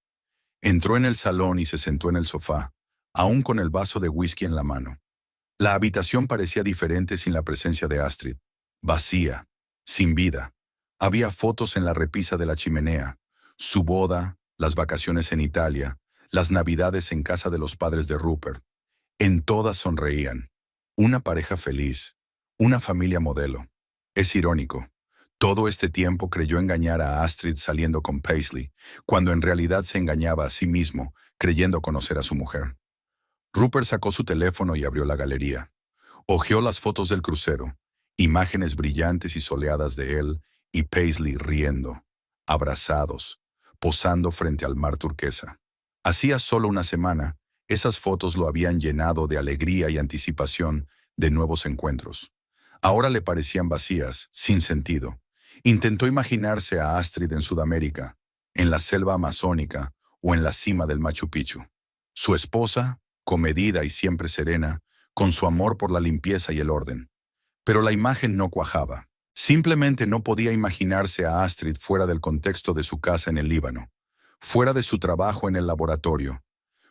Entró en el salón y se sentó en el sofá, aún con el vaso de whisky en la mano. La habitación parecía diferente sin la presencia de Astrid, vacía, sin vida. Había fotos en la repisa de la chimenea, su boda, las vacaciones en Italia, las navidades en casa de los padres de Rupert. En todas sonreían. Una pareja feliz, una familia modelo. Es irónico. Todo este tiempo creyó engañar a Astrid saliendo con Paisley, cuando en realidad se engañaba a sí mismo, creyendo conocer a su mujer. Rupert sacó su teléfono y abrió la galería. Hojeó las fotos del crucero, imágenes brillantes y soleadas de él y Paisley riendo, abrazados, posando frente al mar turquesa. Hacía solo una semana, esas fotos lo habían llenado de alegría y anticipación de nuevos encuentros. Ahora le parecían vacías, sin sentido. Intentó imaginarse a Astrid en Sudamérica, en la selva amazónica o en la cima del Machu Picchu. Su esposa, comedida y siempre serena, con su amor por la limpieza y el orden. Pero la imagen no cuajaba. Simplemente no podía imaginarse a Astrid fuera del contexto de su casa en el Líbano, fuera de su trabajo en el laboratorio,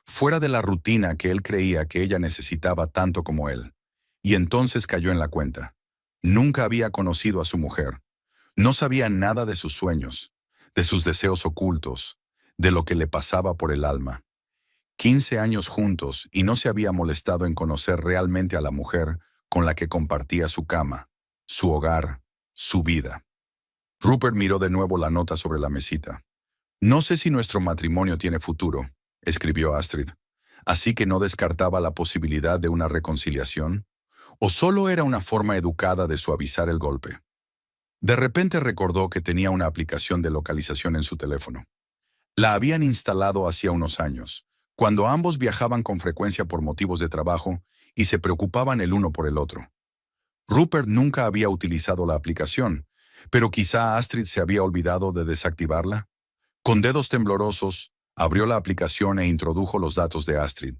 fuera de la rutina que él creía que ella necesitaba tanto como él. Y entonces cayó en la cuenta. Nunca había conocido a su mujer. No sabía nada de sus sueños, de sus deseos ocultos, de lo que le pasaba por el alma. 15 años juntos y no se había molestado en conocer realmente a la mujer con la que compartía su cama, su hogar, su vida. Rupert miró de nuevo la nota sobre la mesita. No sé si nuestro matrimonio tiene futuro, escribió Astrid, así que no descartaba la posibilidad de una reconciliación, o solo era una forma educada de suavizar el golpe. De repente recordó que tenía una aplicación de localización en su teléfono. La habían instalado hacía unos años, cuando ambos viajaban con frecuencia por motivos de trabajo y se preocupaban el uno por el otro. Rupert nunca había utilizado la aplicación, pero quizá Astrid se había olvidado de desactivarla. Con dedos temblorosos, abrió la aplicación e introdujo los datos de Astrid.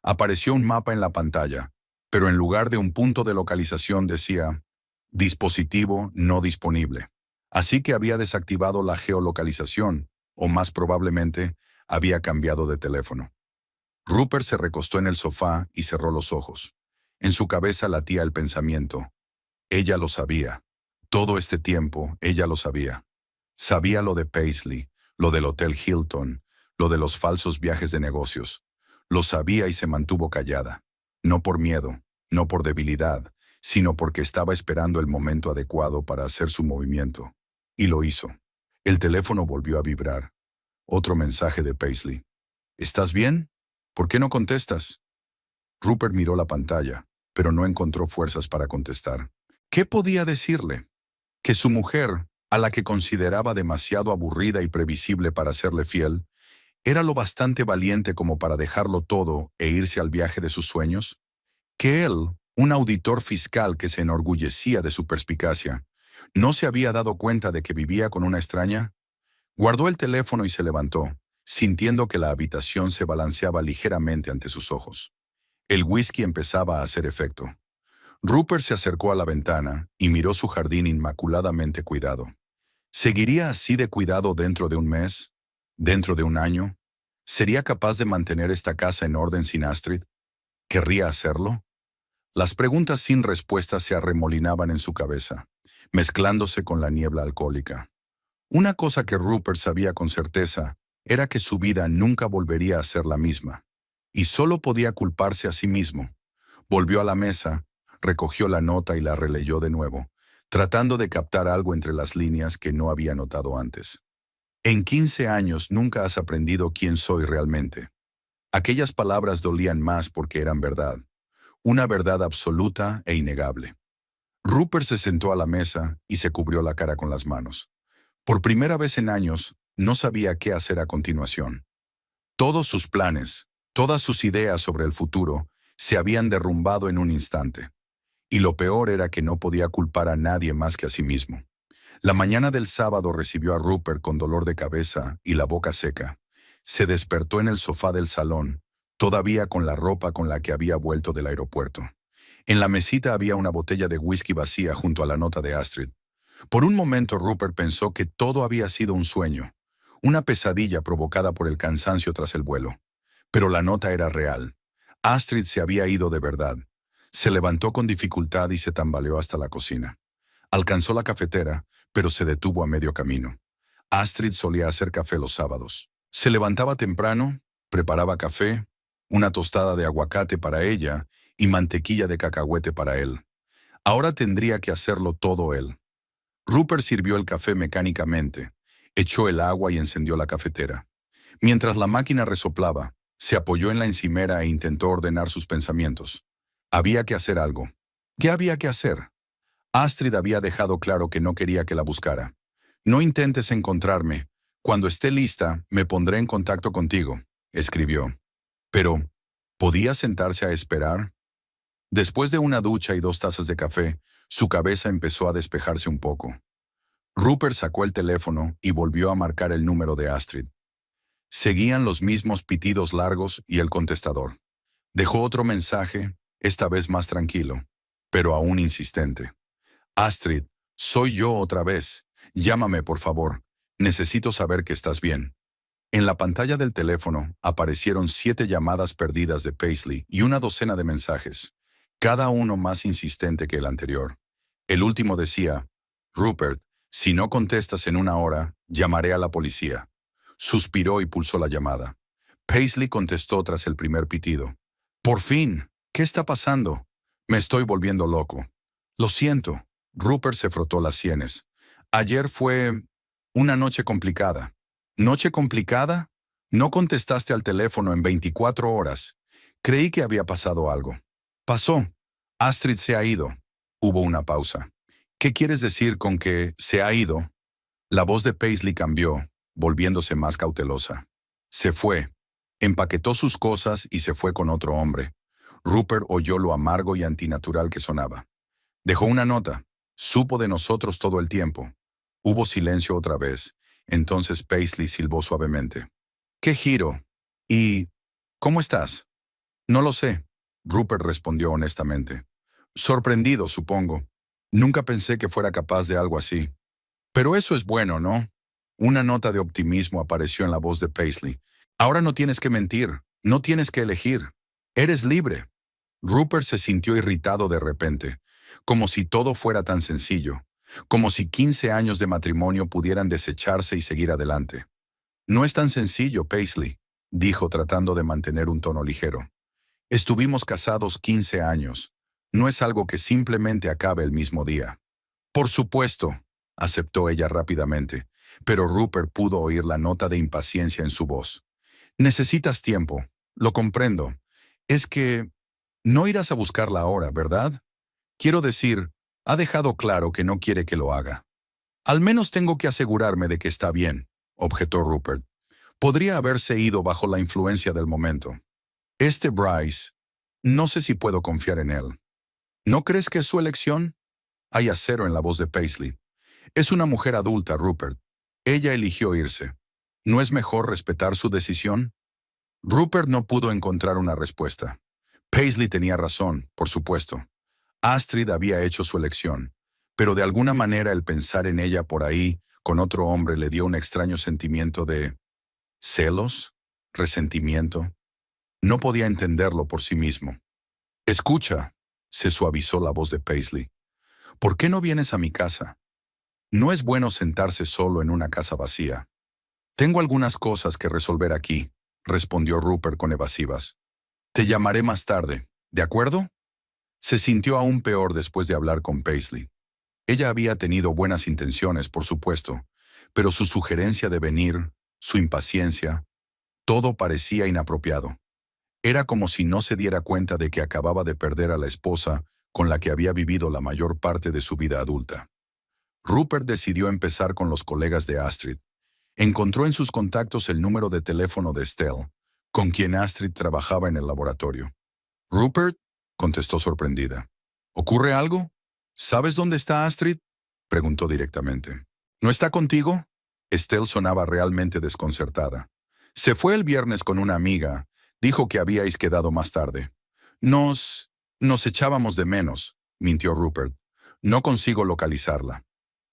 Apareció un mapa en la pantalla, pero en lugar de un punto de localización decía «Dispositivo no disponible». Así que había desactivado la geolocalización, o más probablemente, había cambiado de teléfono. Rupert se recostó en el sofá y cerró los ojos. En su cabeza latía el pensamiento. Ella lo sabía. Todo este tiempo, ella lo sabía. Sabía lo de Paisley, lo del Hotel Hilton, lo de los falsos viajes de negocios. Lo sabía y se mantuvo callada. No por miedo, no por debilidad, sino porque estaba esperando el momento adecuado para hacer su movimiento. Y lo hizo. El teléfono volvió a vibrar. Otro mensaje de Paisley. ¿Estás bien? ¿Por qué no contestas? Rupert miró la pantalla, pero no encontró fuerzas para contestar. ¿Qué podía decirle? que su mujer, a la que consideraba demasiado aburrida y previsible para serle fiel, era lo bastante valiente como para dejarlo todo e irse al viaje de sus sueños, que él, un auditor fiscal que se enorgullecía de su perspicacia, no se había dado cuenta de que vivía con una extraña. Guardó el teléfono y se levantó, sintiendo que la habitación se balanceaba ligeramente ante sus ojos. El whisky empezaba a hacer efecto. Rupert se acercó a la ventana y miró su jardín inmaculadamente cuidado. ¿Seguiría así de cuidado dentro de un mes? ¿Dentro de un año? ¿Sería capaz de mantener esta casa en orden sin Astrid? ¿Querría hacerlo? Las preguntas sin respuesta se arremolinaban en su cabeza, mezclándose con la niebla alcohólica. Una cosa que Rupert sabía con certeza era que su vida nunca volvería a ser la misma, y solo podía culparse a sí mismo. Volvió a la mesa, recogió la nota y la releyó de nuevo, tratando de captar algo entre las líneas que no había notado antes. En 15 años nunca has aprendido quién soy realmente. Aquellas palabras dolían más porque eran verdad, una verdad absoluta e innegable. Rupert se sentó a la mesa y se cubrió la cara con las manos. Por primera vez en años, no sabía qué hacer a continuación. Todos sus planes, todas sus ideas sobre el futuro, se habían derrumbado en un instante. Y lo peor era que no podía culpar a nadie más que a sí mismo. La mañana del sábado recibió a Rupert con dolor de cabeza y la boca seca. Se despertó en el sofá del salón, todavía con la ropa con la que había vuelto del aeropuerto. En la mesita había una botella de whisky vacía junto a la nota de Astrid. Por un momento Rupert pensó que todo había sido un sueño, una pesadilla provocada por el cansancio tras el vuelo. Pero la nota era real. Astrid se había ido de verdad. Se levantó con dificultad y se tambaleó hasta la cocina. Alcanzó la cafetera, pero se detuvo a medio camino. Astrid solía hacer café los sábados. Se levantaba temprano, preparaba café, una tostada de aguacate para ella y mantequilla de cacahuete para él. Ahora tendría que hacerlo todo él. Rupert sirvió el café mecánicamente, echó el agua y encendió la cafetera. Mientras la máquina resoplaba, se apoyó en la encimera e intentó ordenar sus pensamientos. Había que hacer algo. ¿Qué había que hacer? Astrid había dejado claro que no quería que la buscara. No intentes encontrarme. Cuando esté lista, me pondré en contacto contigo, escribió. Pero, ¿podía sentarse a esperar? Después de una ducha y 2 tazas de café, su cabeza empezó a despejarse un poco. Rupert sacó el teléfono y volvió a marcar el número de Astrid. Seguían los mismos pitidos largos y el contestador. Dejó otro mensaje, esta vez más tranquilo, pero aún insistente. Astrid, soy yo otra vez. Llámame, por favor. Necesito saber que estás bien. En la pantalla del teléfono aparecieron 7 llamadas perdidas de Paisley y una docena de mensajes, cada uno más insistente que el anterior. El último decía, Rupert, si no contestas en 1 hora, llamaré a la policía. Suspiró y pulsó la llamada. Paisley contestó tras el primer pitido. Por fin, ¿qué está pasando? Me estoy volviendo loco. Lo siento. Rupert se frotó las sienes. Ayer fue una noche complicada. ¿Noche complicada? No contestaste al teléfono en 24 horas. Creí que había pasado algo. Pasó. Astrid se ha ido. Hubo una pausa. ¿Qué quieres decir con que se ha ido? La voz de Paisley cambió, volviéndose más cautelosa. Se fue. Empaquetó sus cosas y se fue con otro hombre. Rupert oyó lo amargo y antinatural que sonaba. Dejó una nota. Supo de nosotros todo el tiempo. Hubo silencio otra vez. Entonces Paisley silbó suavemente. ¿Qué giro? ¿Y cómo estás? No lo sé. Rupert respondió honestamente. Sorprendido, supongo. Nunca pensé que fuera capaz de algo así. Pero eso es bueno, ¿no? Una nota de optimismo apareció en la voz de Paisley. Ahora no tienes que mentir, no tienes que elegir. Eres libre. Rupert se sintió irritado de repente, como si todo fuera tan sencillo, como si 15 años de matrimonio pudieran desecharse y seguir adelante. No es tan sencillo, Paisley, dijo tratando de mantener un tono ligero. Estuvimos casados 15 años. No es algo que simplemente acabe el mismo día. Por supuesto, aceptó ella rápidamente, pero Rupert pudo oír la nota de impaciencia en su voz. Necesitas tiempo, lo comprendo. Es que no irás a buscarla ahora, ¿verdad? Quiero decir, ha dejado claro que no quiere que lo haga. Al menos tengo que asegurarme de que está bien, objetó Rupert. Podría haberse ido bajo la influencia del momento. Bryce, no sé si puedo confiar en él. ¿No crees que es su elección? Hay acero en la voz de Paisley. Es una mujer adulta, Rupert. Ella eligió irse. ¿No es mejor respetar su decisión? Rupert no pudo encontrar una respuesta. Paisley tenía razón, por supuesto. Astrid había hecho su elección, pero de alguna manera el pensar en ella por ahí, con otro hombre, le dio un extraño sentimiento de celos, resentimiento. No podía entenderlo por sí mismo. Escucha, se suavizó la voz de Paisley. ¿Por qué no vienes a mi casa? No es bueno sentarse solo en una casa vacía. Tengo algunas cosas que resolver aquí, respondió Rupert con evasivas. Te llamaré más tarde, ¿de acuerdo? Se sintió aún peor después de hablar con Paisley. Ella había tenido buenas intenciones, por supuesto, pero su sugerencia de venir, su impaciencia, todo parecía inapropiado. Era como si no se diera cuenta de que acababa de perder a la esposa con la que había vivido la mayor parte de su vida adulta. Rupert decidió empezar con los colegas de Astrid. Encontró en sus contactos el número de teléfono de Estelle, con quien Astrid trabajaba en el laboratorio. «Rupert», contestó sorprendida. «¿Ocurre algo? ¿Sabes dónde está Astrid?», preguntó directamente. «¿No está contigo?». Estelle sonaba realmente desconcertada. «Se fue el viernes con una amiga. Dijo que habíais quedado más tarde». Nos echábamos de menos», mintió Rupert. «No consigo localizarla».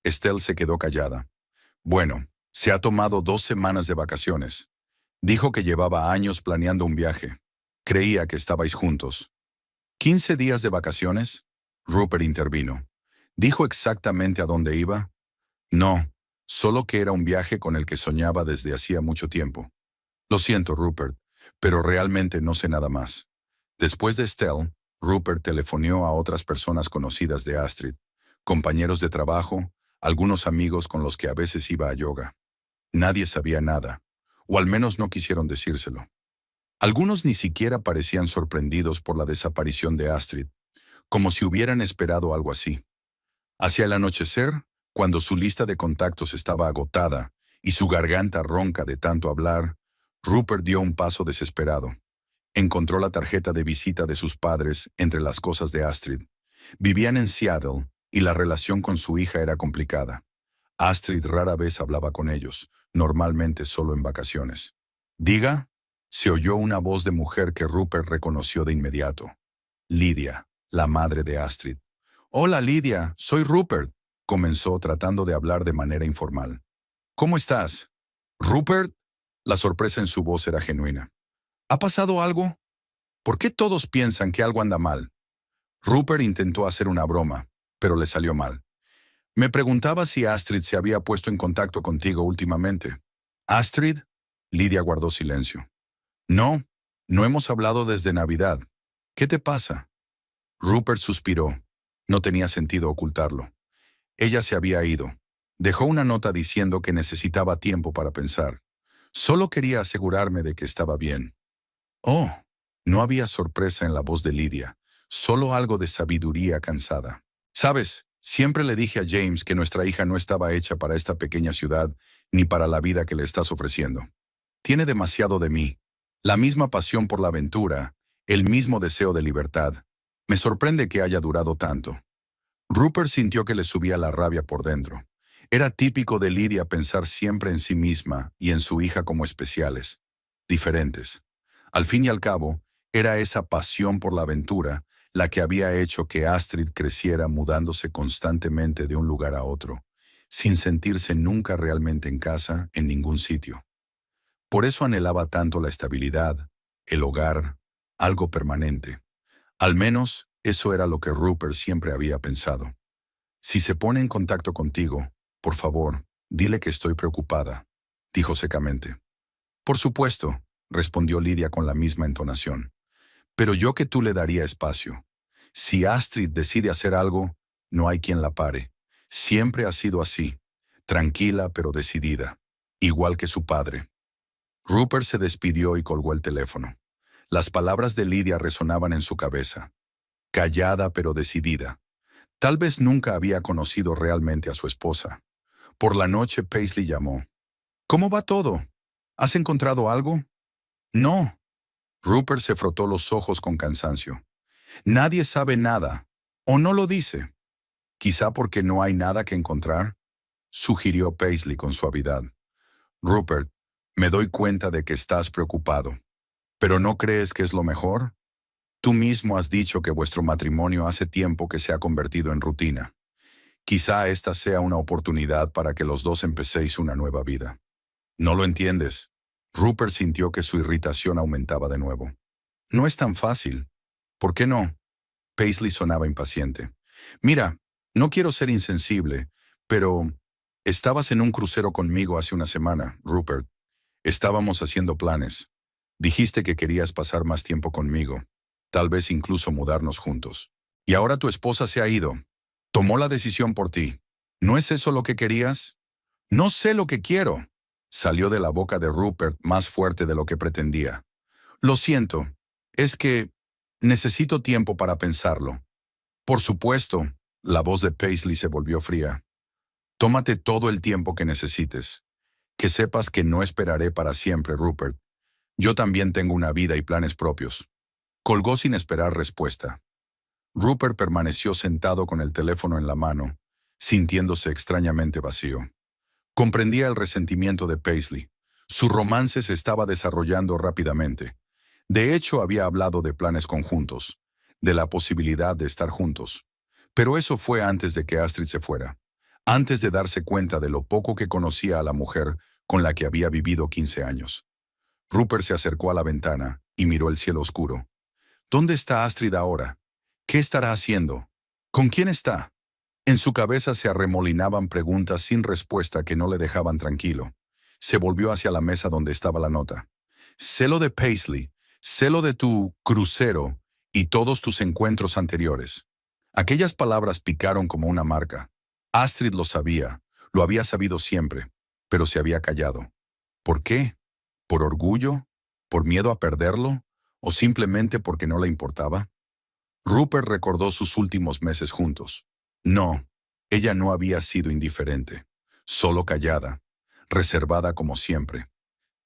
Estelle se quedó callada. «Bueno, se ha tomado 2 semanas de vacaciones. Dijo que llevaba años planeando un viaje. Creía que estabais juntos». «¿15 días de vacaciones?», Rupert intervino. «¿Dijo exactamente a dónde iba?». «No, solo que era un viaje con el que soñaba desde hacía mucho tiempo». «Lo siento, Rupert, pero realmente no sé nada más». Después de Estelle, Rupert telefoneó a otras personas conocidas de Astrid, compañeros de trabajo, algunos amigos con los que a veces iba a yoga. Nadie sabía nada, o al menos no quisieron decírselo. Algunos ni siquiera parecían sorprendidos por la desaparición de Astrid, como si hubieran esperado algo así. Hacia el anochecer, cuando su lista de contactos estaba agotada y su garganta ronca de tanto hablar, Rupert dio un paso desesperado. Encontró la tarjeta de visita de sus padres entre las cosas de Astrid. Vivían en Seattle y la relación con su hija era complicada. Astrid rara vez hablaba con ellos, normalmente solo en vacaciones. «Diga», se oyó una voz de mujer que Rupert reconoció de inmediato. Lydia, la madre de Astrid. «Hola, Lydia, soy Rupert», comenzó tratando de hablar de manera informal. «¿Cómo estás?» «¿Rupert?». La sorpresa en su voz era genuina. «¿Ha pasado algo? ¿Por qué todos piensan que algo anda mal?». Rupert intentó hacer una broma, pero le salió mal. «Me preguntaba si Astrid se había puesto en contacto contigo últimamente». «¿Astrid?». Lydia guardó silencio. «No, no hemos hablado desde Navidad. ¿Qué te pasa?». Rupert suspiró. No tenía sentido ocultarlo. Ella se había ido. Dejó una nota diciendo que necesitaba tiempo para pensar. Solo quería asegurarme de que estaba bien. Oh, no había sorpresa en la voz de Lydia, solo algo de sabiduría cansada. «Sabes, siempre le dije a James que nuestra hija no estaba hecha para esta pequeña ciudad ni para la vida que le estás ofreciendo. Tiene demasiado de mí, la misma pasión por la aventura, el mismo deseo de libertad. Me sorprende que haya durado tanto». Rupert sintió que le subía la rabia por dentro. Era típico de Lydia pensar siempre en sí misma y en su hija como especiales, diferentes. Al fin y al cabo, era esa pasión por la aventura la que había hecho que Astrid creciera mudándose constantemente de un lugar a otro, sin sentirse nunca realmente en casa en ningún sitio. Por eso anhelaba tanto la estabilidad, el hogar, algo permanente. Al menos, eso era lo que Rupert siempre había pensado. «Si se pone en contacto contigo, por favor, dile que estoy preocupada», dijo secamente. «Por supuesto», respondió Lydia con la misma entonación. «Pero yo que tú le daría espacio. Si Astrid decide hacer algo, no hay quien la pare. Siempre ha sido así, tranquila pero decidida, igual que su padre». Rupert se despidió y colgó el teléfono. Las palabras de Lydia resonaban en su cabeza. Callada pero decidida. Tal vez nunca había conocido realmente a su esposa. Por la noche Paisley llamó. ¿Cómo va todo? ¿Has encontrado algo? No. Rupert se frotó los ojos con cansancio. Nadie sabe nada. ¿O no lo dice? Quizá porque no hay nada que encontrar, sugirió Paisley con suavidad. Rupert, me doy cuenta de que estás preocupado. ¿Pero no crees que es lo mejor? Tú mismo has dicho que vuestro matrimonio hace tiempo que se ha convertido en rutina. Quizá esta sea una oportunidad para que los dos empecéis una nueva vida. ¿No lo entiendes? Rupert sintió que su irritación aumentaba de nuevo. No es tan fácil. ¿Por qué no? Paisley sonaba impaciente. Mira, no quiero ser insensible, pero estabas en un crucero conmigo hace una semana, Rupert. Estábamos haciendo planes. Dijiste que querías pasar más tiempo conmigo, tal vez incluso mudarnos juntos. Y ahora tu esposa se ha ido. Tomó la decisión por ti. ¿No es eso lo que querías? No sé lo que quiero. Salió de la boca de Rupert más fuerte de lo que pretendía. Lo siento, es que necesito tiempo para pensarlo. Por supuesto, la voz de Paisley se volvió fría. Tómate todo el tiempo que necesites. Que sepas que no esperaré para siempre, Rupert. Yo también tengo una vida y planes propios. Colgó sin esperar respuesta. Rupert permaneció sentado con el teléfono en la mano, sintiéndose extrañamente vacío. Comprendía el resentimiento de Paisley. Su romance se estaba desarrollando rápidamente. De hecho, había hablado de planes conjuntos, de la posibilidad de estar juntos. Pero eso fue antes de que Astrid se fuera, antes de darse cuenta de lo poco que conocía a la mujer con la que había vivido 15 años. Rupert se acercó a la ventana y miró el cielo oscuro. ¿Dónde está Astrid ahora? ¿Qué estará haciendo? ¿Con quién está? En su cabeza se arremolinaban preguntas sin respuesta que no le dejaban tranquilo. Se volvió hacia la mesa donde estaba la nota. Sé lo de Paisley, sé lo de tu crucero y todos tus encuentros anteriores. Aquellas palabras picaron como una marca. Astrid lo sabía, lo había sabido siempre, pero se había callado. ¿Por qué? ¿Por orgullo? ¿Por miedo a perderlo? ¿O simplemente porque no le importaba? Rupert recordó sus últimos meses juntos. No, ella no había sido indiferente, solo callada, reservada como siempre.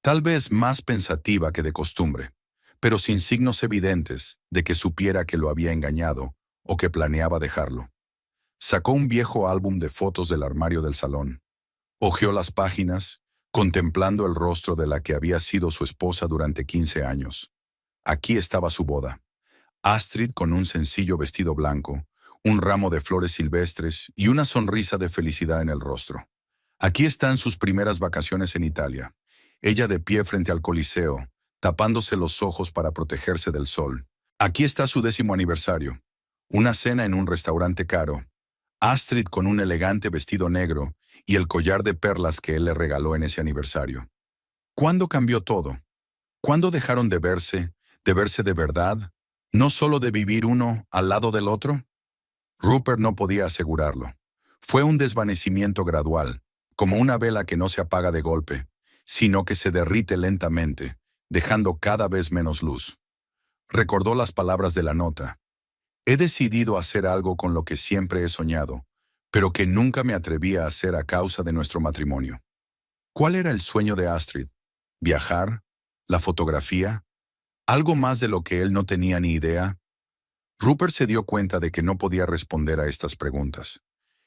Tal vez más pensativa que de costumbre, pero sin signos evidentes de que supiera que lo había engañado o que planeaba dejarlo. Sacó un viejo álbum de fotos del armario del salón. Hojeó las páginas, contemplando el rostro de la que había sido su esposa durante 15 años. Aquí estaba su boda. Astrid con un sencillo vestido blanco, un ramo de flores silvestres y una sonrisa de felicidad en el rostro. Aquí están sus primeras vacaciones en Italia. Ella de pie frente al Coliseo, tapándose los ojos para protegerse del sol. Aquí está su 10º aniversario. Una cena en un restaurante caro. Astrid con un elegante vestido negro y el collar de perlas que él le regaló en ese aniversario. ¿Cuándo cambió todo? ¿Cuándo dejaron de verse de verdad, no solo de vivir uno al lado del otro? Rupert no podía asegurarlo. Fue un desvanecimiento gradual, como una vela que no se apaga de golpe, sino que se derrite lentamente, dejando cada vez menos luz. Recordó las palabras de la nota. He decidido hacer algo con lo que siempre he soñado, pero que nunca me atrevía a hacer a causa de nuestro matrimonio. ¿Cuál era el sueño de Astrid? ¿Viajar? ¿La fotografía? ¿Algo más de lo que él no tenía ni idea? Rupert se dio cuenta de que no podía responder a estas preguntas.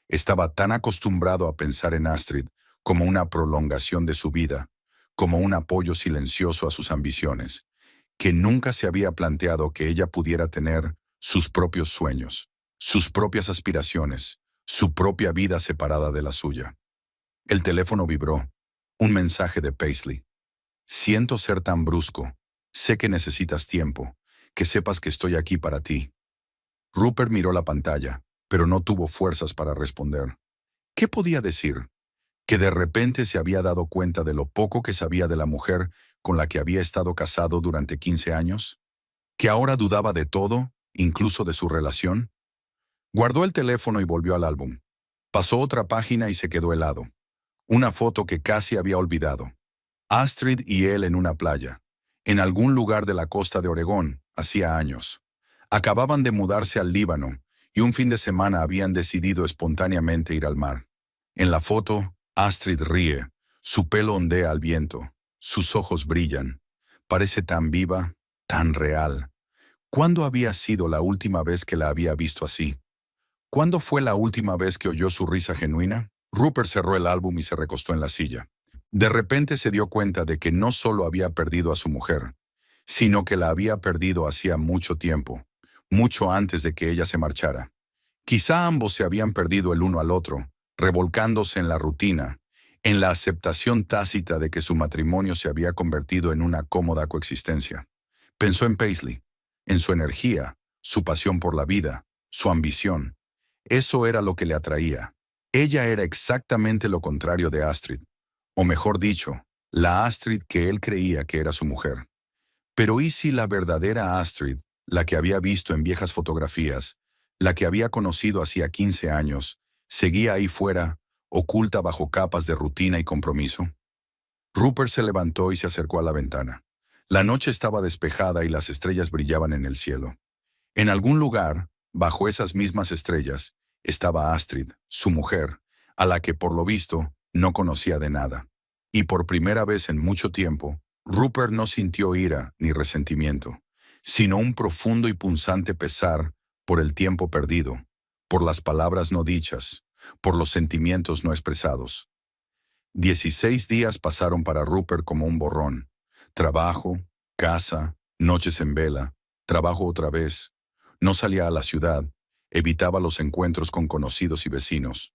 Estaba tan acostumbrado a pensar en Astrid como una prolongación de su vida, como un apoyo silencioso a sus ambiciones, que nunca se había planteado que ella pudiera tener sus propios sueños, sus propias aspiraciones, su propia vida separada de la suya. El teléfono vibró. Un mensaje de Paisley. Siento ser tan brusco. Sé que necesitas tiempo, que sepas que estoy aquí para ti. Rupert miró la pantalla, pero no tuvo fuerzas para responder. ¿Qué podía decir? ¿Que de repente se había dado cuenta de lo poco que sabía de la mujer con la que había estado casado durante 15 años? ¿Que ahora dudaba de todo, incluso de su relación? Guardó el teléfono y volvió al álbum. Pasó otra página y se quedó helado. Una foto que casi había olvidado. Astrid y él en una playa, en algún lugar de la costa de Oregón, hacía años. Acababan de mudarse al Líbano y un fin de semana habían decidido espontáneamente ir al mar. En la foto, Astrid ríe, su pelo ondea al viento, sus ojos brillan. Parece tan viva, tan real. ¿Cuándo había sido la última vez que la había visto así? ¿Cuándo fue la última vez que oyó su risa genuina? Rupert cerró el álbum y se recostó en la silla. De repente se dio cuenta de que no solo había perdido a su mujer, sino que la había perdido hacía mucho tiempo, mucho antes de que ella se marchara. Quizá ambos se habían perdido el uno al otro, revolcándose en la rutina, en la aceptación tácita de que su matrimonio se había convertido en una cómoda coexistencia. Pensó en Paisley, en su energía, su pasión por la vida, su ambición. Eso era lo que le atraía. Ella era exactamente lo contrario de Astrid, o mejor dicho, la Astrid que él creía que era su mujer. Pero ¿y si la verdadera Astrid, la que había visto en viejas fotografías, la que había conocido hacía 15 años, seguía ahí fuera, oculta bajo capas de rutina y compromiso? Rupert se levantó y se acercó a la ventana. La noche estaba despejada y las estrellas brillaban en el cielo. En algún lugar, bajo esas mismas estrellas, estaba Astrid, su mujer, a la que por lo visto no conocía de nada. Y por primera vez en mucho tiempo, Rupert no sintió ira ni resentimiento, sino un profundo y punzante pesar por el tiempo perdido, por las palabras no dichas, por los sentimientos no expresados. 16 días pasaron para Rupert como un borrón. Trabajo, casa, noches en vela, trabajo otra vez. No salía a la ciudad, evitaba los encuentros con conocidos y vecinos.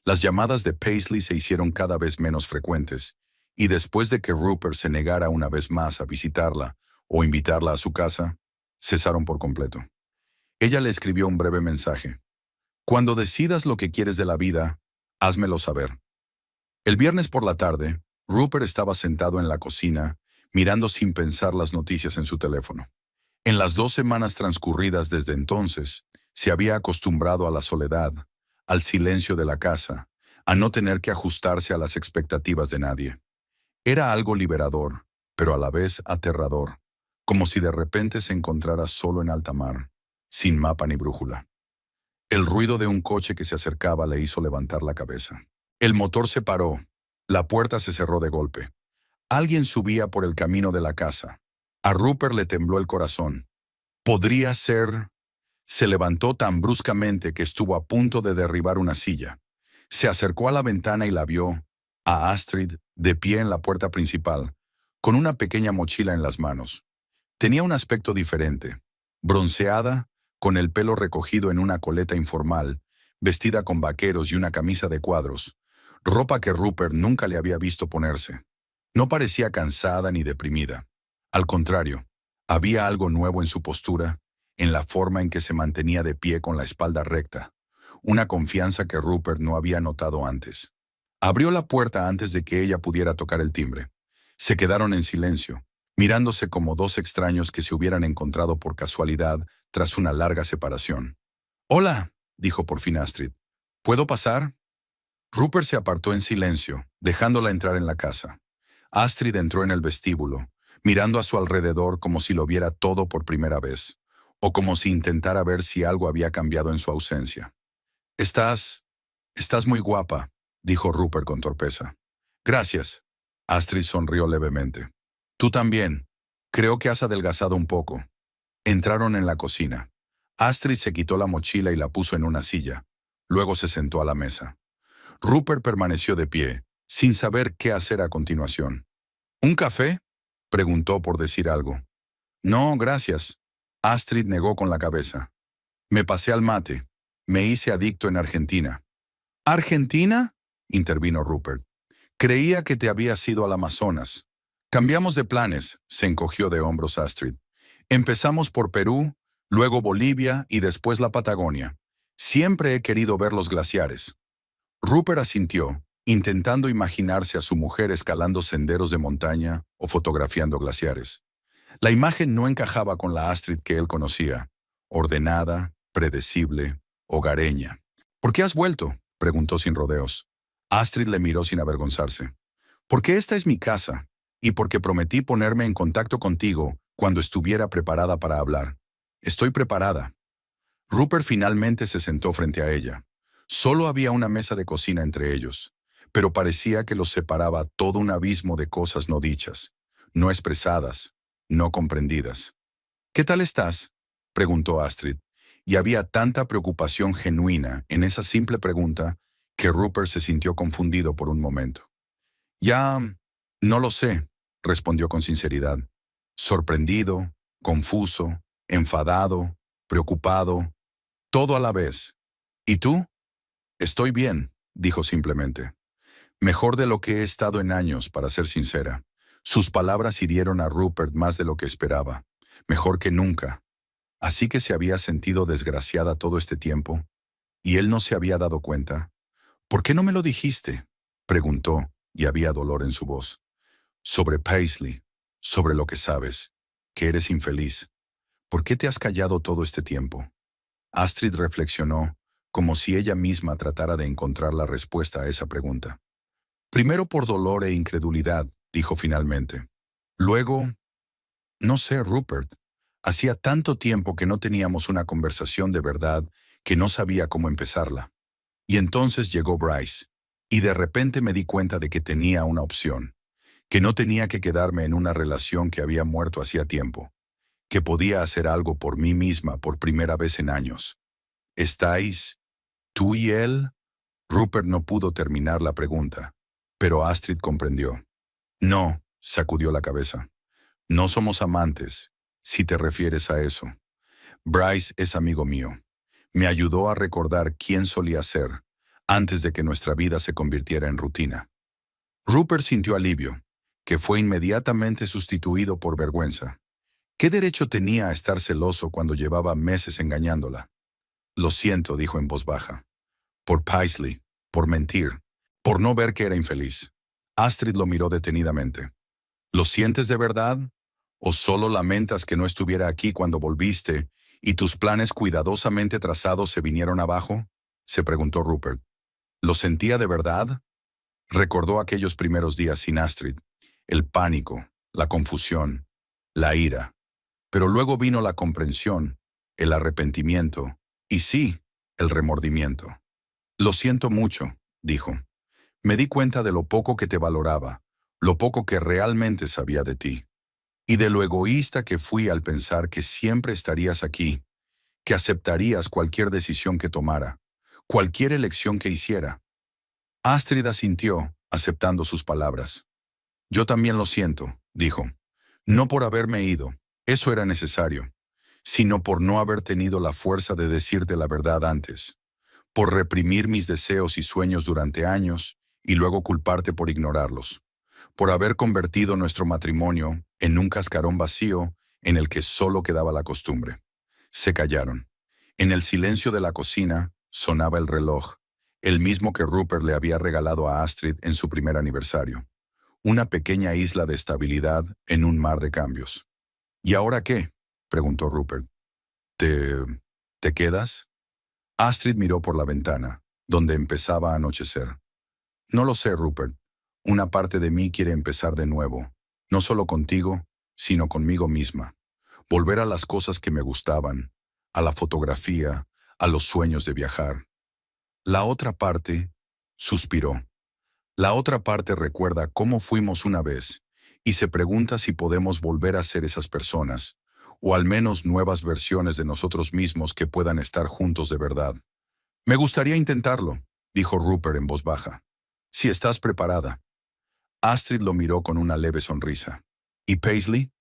Las llamadas de Paisley se hicieron cada vez menos frecuentes, y después de que Rupert se negara una vez más a visitarla o invitarla a su casa, cesaron por completo. Ella le escribió un breve mensaje. Cuando decidas lo que quieres de la vida, házmelo saber. El viernes por la tarde, Rupert estaba sentado en la cocina, mirando sin pensar las noticias en su teléfono. En las 2 semanas transcurridas desde entonces, se había acostumbrado a la soledad, al silencio de la casa, a no tener que ajustarse a las expectativas de nadie. Era algo liberador, pero a la vez aterrador, como si de repente se encontrara solo en alta mar, sin mapa ni brújula. El ruido de un coche que se acercaba le hizo levantar la cabeza. El motor se paró, la puerta se cerró de golpe. Alguien subía por el camino de la casa. A Rupert le tembló el corazón. Podría ser... Se levantó tan bruscamente que estuvo a punto de derribar una silla. Se acercó a la ventana y la vio, a Astrid, de pie en la puerta principal, con una pequeña mochila en las manos. Tenía un aspecto diferente, bronceada, con el pelo recogido en una coleta informal, vestida con vaqueros y una camisa de cuadros, ropa que Rupert nunca le había visto ponerse. No parecía cansada ni deprimida. Al contrario, había algo nuevo en su postura, en la forma en que se mantenía de pie con la espalda recta, una confianza que Rupert no había notado antes. Abrió la puerta antes de que ella pudiera tocar el timbre. Se quedaron en silencio, mirándose como dos extraños que se hubieran encontrado por casualidad tras una larga separación. «Hola», dijo por fin Astrid. «¿Puedo pasar?» Rupert se apartó en silencio, dejándola entrar en la casa. Astrid entró en el vestíbulo, mirando a su alrededor como si lo viera todo por primera vez, o como si intentara ver si algo había cambiado en su ausencia. Estás muy guapa», dijo Rupert con torpeza. «Gracias». Astrid sonrió levemente. «Tú también. Creo que has adelgazado un poco». Entraron en la cocina. Astrid se quitó la mochila y la puso en una silla. Luego se sentó a la mesa. Rupert permaneció de pie, sin saber qué hacer a continuación. «¿Un café?», preguntó por decir algo. «No, gracias». Astrid negó con la cabeza. «Me pasé al mate. Me hice adicto en Argentina». «¿Argentina?», intervino Rupert. «Creía que te habías ido al Amazonas». «Cambiamos de planes», se encogió de hombros Astrid. «Empezamos por Perú, luego Bolivia y después la Patagonia. Siempre he querido ver los glaciares». Rupert asintió, intentando imaginarse a su mujer escalando senderos de montaña o fotografiando glaciares. La imagen no encajaba con la Astrid que él conocía, ordenada, predecible, hogareña. «¿Por qué has vuelto?», preguntó sin rodeos. Astrid le miró sin avergonzarse. «Porque esta es mi casa, y porque prometí ponerme en contacto contigo cuando estuviera preparada para hablar. Estoy preparada». Rupert finalmente se sentó frente a ella. Solo había una mesa de cocina entre ellos, pero parecía que los separaba todo un abismo de cosas no dichas, no expresadas, no comprendidas. ¿Qué tal estás?, preguntó Astrid, y había tanta preocupación genuina en esa simple pregunta que Rupert se sintió confundido por un momento. Ya, no lo sé, respondió con sinceridad. Sorprendido, confuso, enfadado, preocupado, todo a la vez. ¿Y tú? Estoy bien, dijo simplemente. Mejor de lo que he estado en años, para ser sincera. Sus palabras hirieron a Rupert más de lo que esperaba. Mejor que nunca. Así que se había sentido desgraciada todo este tiempo, y él no se había dado cuenta. ¿Por qué no me lo dijiste?, preguntó, y había dolor en su voz. Sobre Paisley, sobre lo que sabes, que eres infeliz. ¿Por qué te has callado todo este tiempo? Astrid reflexionó, como si ella misma tratara de encontrar la respuesta a esa pregunta. Primero por dolor e incredulidad, dijo finalmente. Luego, no sé, Rupert. Hacía tanto tiempo que no teníamos una conversación de verdad que no sabía cómo empezarla. Y entonces llegó Bryce, y de repente me di cuenta de que tenía una opción, que no tenía que quedarme en una relación que había muerto hacía tiempo, que podía hacer algo por mí misma por primera vez en años. ¿Estáis, tú y él? Rupert no pudo terminar la pregunta, pero Astrid comprendió. No, sacudió la cabeza. No somos amantes, si te refieres a eso. Bryce es amigo mío. Me ayudó a recordar quién solía ser, antes de que nuestra vida se convirtiera en rutina. Rupert sintió alivio, que fue inmediatamente sustituido por vergüenza. ¿Qué derecho tenía a estar celoso cuando llevaba meses engañándola? Lo siento, dijo en voz baja. Por Paisley, por mentir, por no ver que era infeliz. Astrid lo miró detenidamente. ¿Lo sientes de verdad? ¿O solo lamentas que no estuviera aquí cuando volviste y tus planes cuidadosamente trazados se vinieron abajo? Se preguntó Rupert. ¿Lo sentía de verdad? Recordó aquellos primeros días sin Astrid, el pánico, la confusión, la ira. Pero luego vino la comprensión, el arrepentimiento y sí, el remordimiento. Lo siento mucho, dijo. Me di cuenta de lo poco que te valoraba, lo poco que realmente sabía de ti, y de lo egoísta que fui al pensar que siempre estarías aquí, que aceptarías cualquier decisión que tomara, cualquier elección que hiciera. Astrid asintió, aceptando sus palabras. Yo también lo siento, dijo. No por haberme ido, eso era necesario, sino por no haber tenido la fuerza de decirte la verdad antes, por reprimir mis deseos y sueños durante años y luego culparte por ignorarlos, por haber convertido nuestro matrimonio en un cascarón vacío en el que solo quedaba la costumbre. Se callaron. En el silencio de la cocina sonaba el reloj, el mismo que Rupert le había regalado a Astrid en su primer aniversario. Una pequeña isla de estabilidad en un mar de cambios. ¿Y ahora qué?, preguntó Rupert. ¿Te... te quedas? Astrid miró por la ventana, donde empezaba a anochecer. No lo sé, Rupert. Una parte de mí quiere empezar de nuevo, no solo contigo, sino conmigo misma. Volver a las cosas que me gustaban, a la fotografía, a los sueños de viajar. La otra parte, suspiró. La otra parte recuerda cómo fuimos una vez y se pregunta si podemos volver a ser esas personas, o al menos nuevas versiones de nosotros mismos que puedan estar juntos de verdad. Me gustaría intentarlo, dijo Rupert en voz baja. Si estás preparada. Astrid lo miró con una leve sonrisa. ¿Y Paisley?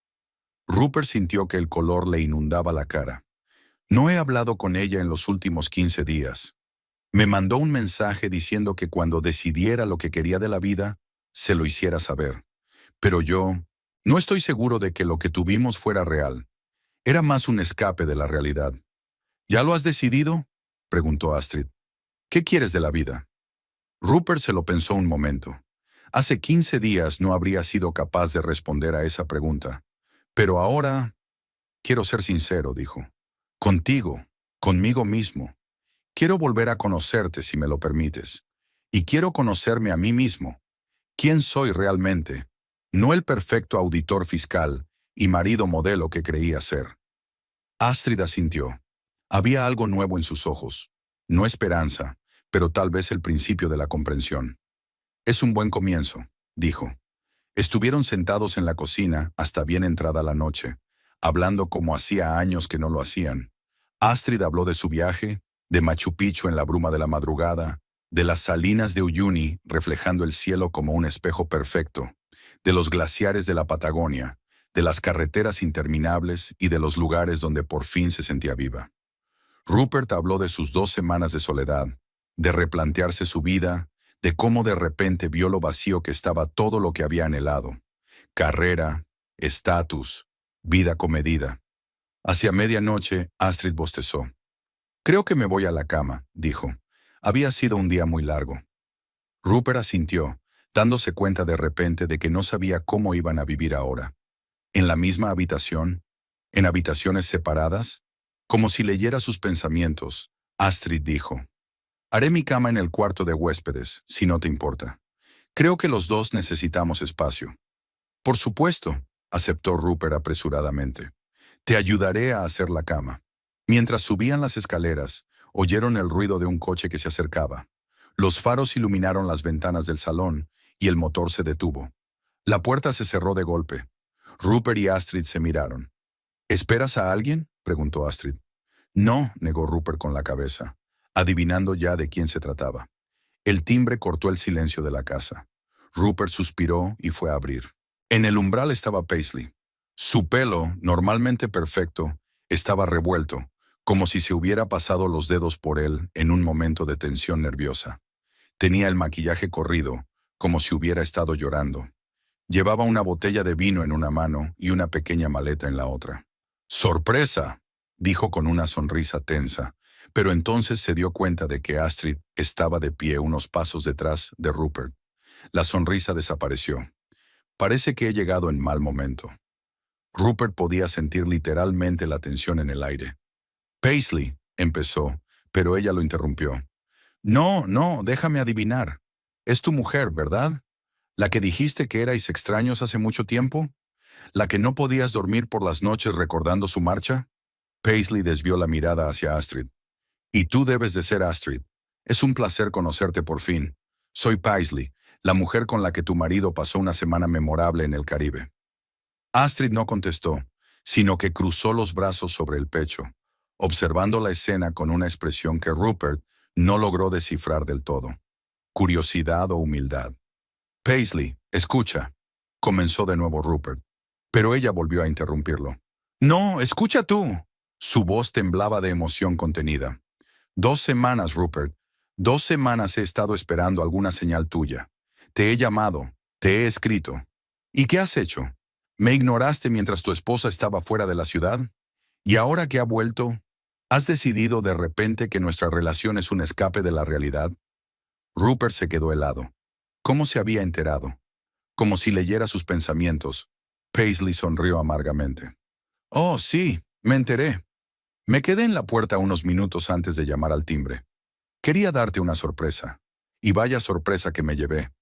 Rupert sintió que el color le inundaba la cara. No he hablado con ella en los últimos 15 días. Me mandó un mensaje diciendo que cuando decidiera lo que quería de la vida, se lo hiciera saber. Pero yo no estoy seguro de que lo que tuvimos fuera real. Era más un escape de la realidad. ¿Ya lo has decidido?, preguntó Astrid. ¿Qué quieres de la vida? Rupert se lo pensó un momento. Hace 15 días no habría sido capaz de responder a esa pregunta. Pero ahora, quiero ser sincero, dijo. Contigo, conmigo mismo. Quiero volver a conocerte si me lo permites. Y quiero conocerme a mí mismo. ¿Quién soy realmente? No el perfecto auditor fiscal y marido modelo que creía ser. Astrid asintió. Había algo nuevo en sus ojos. No esperanza, pero tal vez el principio de la comprensión. Es un buen comienzo, dijo. Estuvieron sentados en la cocina hasta bien entrada la noche, hablando como hacía años que no lo hacían. Astrid habló de su viaje, de Machu Picchu en la bruma de la madrugada, de las salinas de Uyuni reflejando el cielo como un espejo perfecto, de los glaciares de la Patagonia, de las carreteras interminables y de los lugares donde por fin se sentía viva. Rupert habló de sus 2 semanas de soledad, de replantearse su vida, de cómo de repente vio lo vacío que estaba todo lo que había anhelado. Carrera, estatus, vida comedida. Hacia medianoche, Astrid bostezó. Creo que me voy a la cama, dijo. Había sido un día muy largo. Rupert asintió, dándose cuenta de repente de que no sabía cómo iban a vivir ahora. ¿En la misma habitación? ¿En habitaciones separadas? Como si leyera sus pensamientos, Astrid dijo. Haré mi cama en el cuarto de huéspedes, si no te importa. Creo que los dos necesitamos espacio. Por supuesto, aceptó Rupert apresuradamente. Te ayudaré a hacer la cama. Mientras subían las escaleras, oyeron el ruido de un coche que se acercaba. Los faros iluminaron las ventanas del salón y el motor se detuvo. La puerta se cerró de golpe. Rupert y Astrid se miraron. ¿Esperas a alguien?, preguntó Astrid. No, negó Rupert con la cabeza, adivinando ya de quién se trataba. El timbre cortó el silencio de la casa. Rupert suspiró y fue a abrir. En el umbral estaba Paisley. Su pelo, normalmente perfecto, estaba revuelto, como si se hubiera pasado los dedos por él en un momento de tensión nerviosa. Tenía el maquillaje corrido, como si hubiera estado llorando. Llevaba una botella de vino en una mano y una pequeña maleta en la otra. ¡Sorpresa!, dijo con una sonrisa tensa, pero entonces se dio cuenta de que Astrid estaba de pie unos pasos detrás de Rupert. La sonrisa desapareció. Parece que he llegado en mal momento. Rupert podía sentir literalmente la tensión en el aire. Paisley, empezó, pero ella lo interrumpió. No, no, déjame adivinar. Es tu mujer, ¿verdad? ¿La que dijiste que erais extraños hace mucho tiempo? ¿La que no podías dormir por las noches recordando su marcha? Paisley desvió la mirada hacia Astrid. Y tú debes de ser Astrid. Es un placer conocerte por fin. Soy Paisley, la mujer con la que tu marido pasó una semana memorable en el Caribe. Astrid no contestó, sino que cruzó los brazos sobre el pecho, observando la escena con una expresión que Rupert no logró descifrar del todo. Curiosidad o humildad. Paisley, escucha, comenzó de nuevo Rupert, pero ella volvió a interrumpirlo. No, escucha tú. Su voz temblaba de emoción contenida. 2 semanas, Rupert. 2 semanas he estado esperando alguna señal tuya. Te he llamado, te he escrito. ¿Y qué has hecho? ¿Me ignoraste mientras tu esposa estaba fuera de la ciudad? ¿Y ahora que ha vuelto, has decidido de repente que nuestra relación es un escape de la realidad? Rupert se quedó helado. ¿Cómo se había enterado? Como si leyera sus pensamientos. Paisley sonrió amargamente. Oh, sí, me enteré. Me quedé en la puerta unos minutos antes de llamar al timbre. Quería darte una sorpresa. Y vaya sorpresa que me llevé.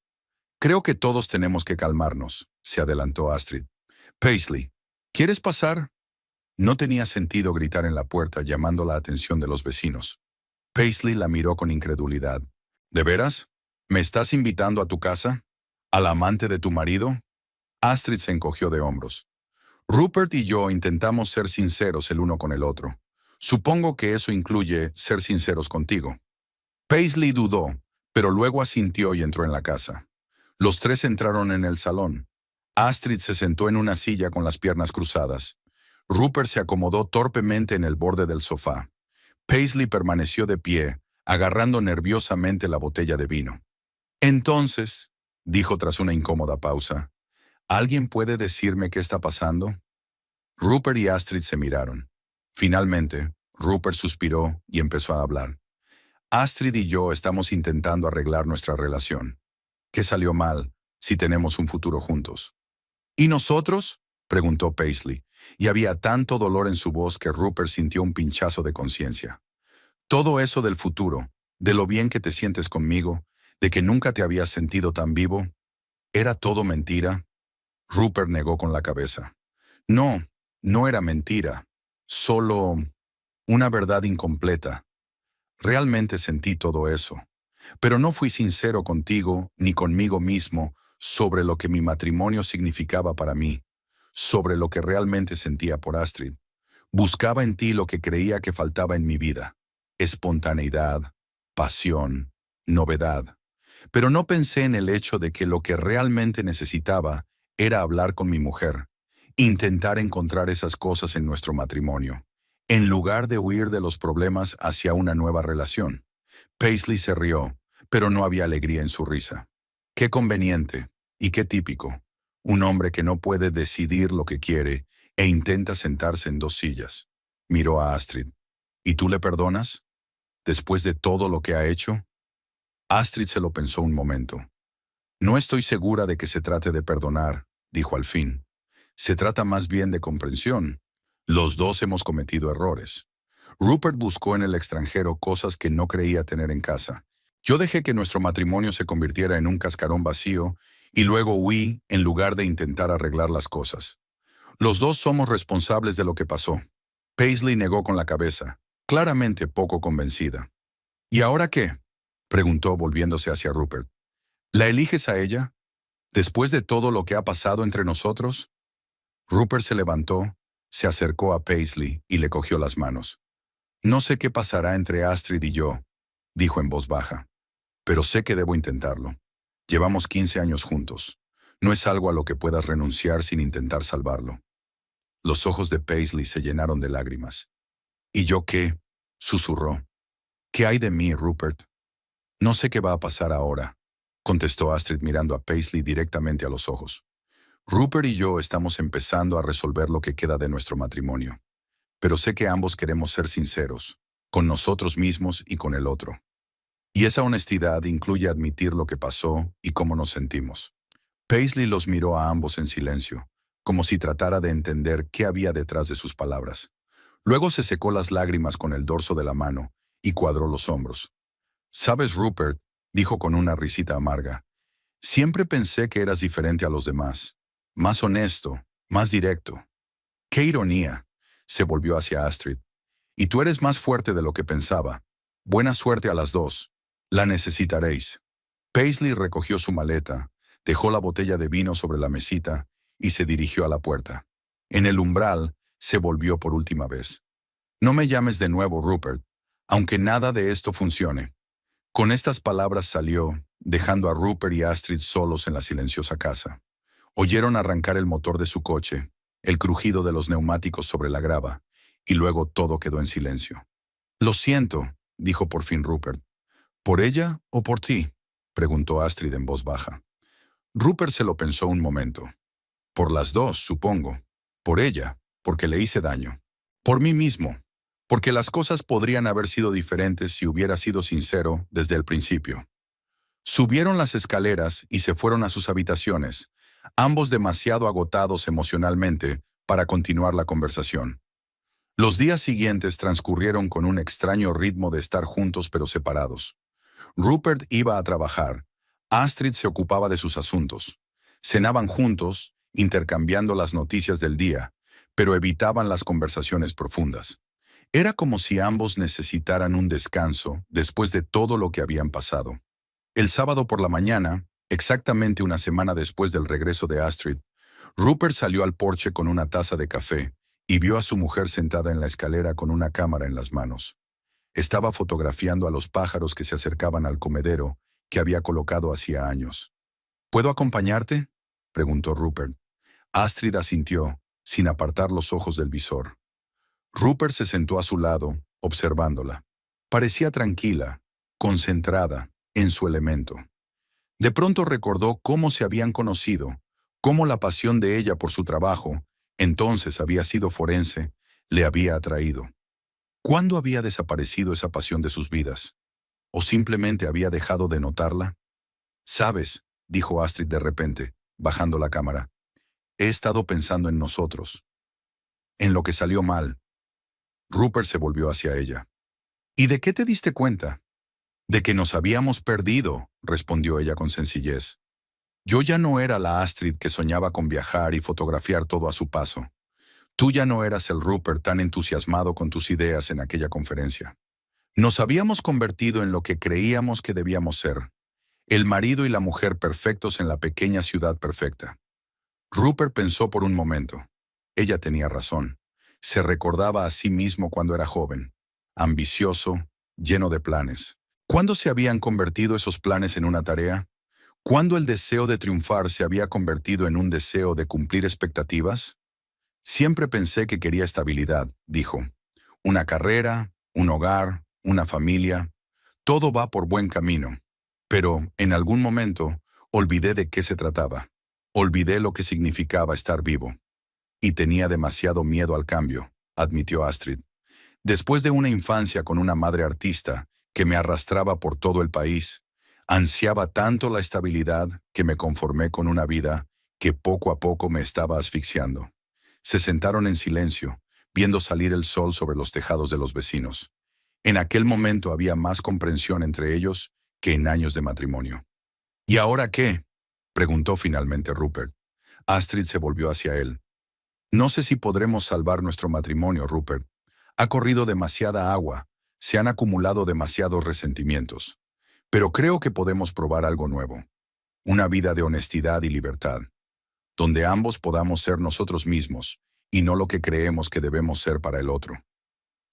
Creo que todos tenemos que calmarnos, se adelantó Astrid. Paisley, ¿quieres pasar? No tenía sentido gritar en la puerta llamando la atención de los vecinos. Paisley la miró con incredulidad. ¿De veras? ¿Me estás invitando a tu casa? ¿Al amante de tu marido? Astrid se encogió de hombros. Rupert y yo intentamos ser sinceros el uno con el otro. Supongo que eso incluye ser sinceros contigo. Paisley dudó, pero luego asintió y entró en la casa. Los tres entraron en el salón. Astrid se sentó en una silla con las piernas cruzadas. Rupert se acomodó torpemente en el borde del sofá. Paisley permaneció de pie, agarrando nerviosamente la botella de vino. Entonces, dijo tras una incómoda pausa, ¿alguien puede decirme qué está pasando? Rupert y Astrid se miraron. Finalmente, Rupert suspiró y empezó a hablar. Astrid y yo estamos intentando arreglar nuestra relación. ¿Qué salió mal si tenemos un futuro juntos? ¿Y nosotros?, preguntó Paisley, y había tanto dolor en su voz que Rupert sintió un pinchazo de conciencia. Todo eso del futuro, de lo bien que te sientes conmigo, de que nunca te habías sentido tan vivo, ¿era todo mentira? Rupert negó con la cabeza. No, no era mentira, solo una verdad incompleta. Realmente sentí todo eso. Pero no fui sincero contigo ni conmigo mismo sobre lo que mi matrimonio significaba para mí, sobre lo que realmente sentía por Astrid. Buscaba en ti lo que creía que faltaba en mi vida: espontaneidad, pasión, novedad. Pero no pensé en el hecho de que lo que realmente necesitaba era hablar con mi mujer, intentar encontrar esas cosas en nuestro matrimonio, en lugar de huir de los problemas hacia una nueva relación. Paisley se rió, pero no había alegría en su risa. Qué conveniente y qué típico. Un hombre que no puede decidir lo que quiere e intenta sentarse en dos sillas. Miró a Astrid. ¿Y tú le perdonas? ¿Después de todo lo que ha hecho? Astrid se lo pensó un momento. No estoy segura de que se trate de perdonar, dijo al fin. Se trata más bien de comprensión. Los dos hemos cometido errores. Rupert buscó en el extranjero cosas que no creía tener en casa. Yo dejé que nuestro matrimonio se convirtiera en un cascarón vacío y luego huí en lugar de intentar arreglar las cosas. Los dos somos responsables de lo que pasó. Paisley negó con la cabeza, claramente poco convencida. ¿Y ahora qué?, preguntó volviéndose hacia Rupert. ¿La eliges a ella? ¿Después de todo lo que ha pasado entre nosotros? Rupert se levantó, se acercó a Paisley y le cogió las manos. No sé qué pasará entre Astrid y yo, dijo en voz baja, pero sé que debo intentarlo. Llevamos 15 años juntos. No es algo a lo que puedas renunciar sin intentar salvarlo. Los ojos de Paisley se llenaron de lágrimas. ¿Y yo qué?, susurró. ¿Qué hay de mí, Rupert? No sé qué va a pasar ahora, contestó Astrid mirando a Paisley directamente a los ojos. Rupert y yo estamos empezando a resolver lo que queda de nuestro matrimonio, pero sé que ambos queremos ser sinceros, con nosotros mismos y con el otro. Y esa honestidad incluye admitir lo que pasó y cómo nos sentimos. Paisley los miró a ambos en silencio, como si tratara de entender qué había detrás de sus palabras. Luego se secó las lágrimas con el dorso de la mano y cuadró los hombros. «Sabes, Rupert», dijo con una risita amarga, «siempre pensé que eras diferente a los demás, más honesto, más directo». «Qué ironía», se volvió hacia Astrid. «Y tú eres más fuerte de lo que pensaba. Buena suerte a las dos. La necesitaréis». Paisley recogió su maleta, dejó la botella de vino sobre la mesita y se dirigió a la puerta. En el umbral, se volvió por última vez. «No me llames de nuevo, Rupert, aunque nada de esto funcione». Con estas palabras salió, dejando a Rupert y Astrid solos en la silenciosa casa. Oyeron arrancar el motor de su coche, el crujido de los neumáticos sobre la grava, y luego todo quedó en silencio. «Lo siento», dijo por fin Rupert. «¿Por ella o por ti?», preguntó Astrid en voz baja. Rupert se lo pensó un momento. «Por las dos, supongo. Por ella, porque le hice daño. Por mí mismo, porque las cosas podrían haber sido diferentes si hubiera sido sincero desde el principio». Subieron las escaleras y se fueron a sus habitaciones, ambos demasiado agotados emocionalmente para continuar la conversación. Los días siguientes transcurrieron con un extraño ritmo de estar juntos pero separados. Rupert iba a trabajar, Astrid se ocupaba de sus asuntos. Cenaban juntos, intercambiando las noticias del día, pero evitaban las conversaciones profundas. Era como si ambos necesitaran un descanso después de todo lo que habían pasado. El sábado por la mañana, exactamente una semana después del regreso de Astrid, Rupert salió al porche con una taza de café y vio a su mujer sentada en la escalera con una cámara en las manos. Estaba fotografiando a los pájaros que se acercaban al comedero que había colocado hacía años. «¿Puedo acompañarte?», preguntó Rupert. Astrid asintió, sin apartar los ojos del visor. Rupert se sentó a su lado, observándola. Parecía tranquila, concentrada, en su elemento. De pronto recordó cómo se habían conocido, cómo la pasión de ella por su trabajo, entonces había sido forense, le había atraído. ¿Cuándo había desaparecido esa pasión de sus vidas? ¿O simplemente había dejado de notarla? «¿Sabes?», dijo Astrid de repente, bajando la cámara. «He estado pensando en nosotros. En lo que salió mal». Rupert se volvió hacia ella. «¿Y de qué te diste cuenta?». «De que nos habíamos perdido», respondió ella con sencillez. «Yo ya no era la Astrid que soñaba con viajar y fotografiar todo a su paso. Tú ya no eras el Rupert tan entusiasmado con tus ideas en aquella conferencia. Nos habíamos convertido en lo que creíamos que debíamos ser, el marido y la mujer perfectos en la pequeña ciudad perfecta. Rupert pensó por un momento. Ella tenía razón. Se recordaba a sí mismo cuando era joven, ambicioso, lleno de planes. ¿Cuándo se habían convertido esos planes en una tarea? ¿Cuándo el deseo de triunfar se había convertido en un deseo de cumplir expectativas? Siempre pensé que quería estabilidad, dijo. Una carrera, un hogar, una familia. Todo va por buen camino. Pero, en algún momento, olvidé de qué se trataba. Olvidé lo que significaba estar vivo. Y tenía demasiado miedo al cambio, admitió Astrid. Después de una infancia con una madre artista que me arrastraba por todo el país, ansiaba tanto la estabilidad que me conformé con una vida que poco a poco me estaba asfixiando. Se sentaron en silencio, viendo salir el sol sobre los tejados de los vecinos. En aquel momento había más comprensión entre ellos que en años de matrimonio. ¿Y ahora qué?, preguntó finalmente Rupert. Astrid se volvió hacia él. No sé si podremos salvar nuestro matrimonio, Rupert. Ha corrido demasiada agua, se han acumulado demasiados resentimientos. Pero creo que podemos probar algo nuevo. Una vida de honestidad y libertad, donde ambos podamos ser nosotros mismos y no lo que creemos que debemos ser para el otro.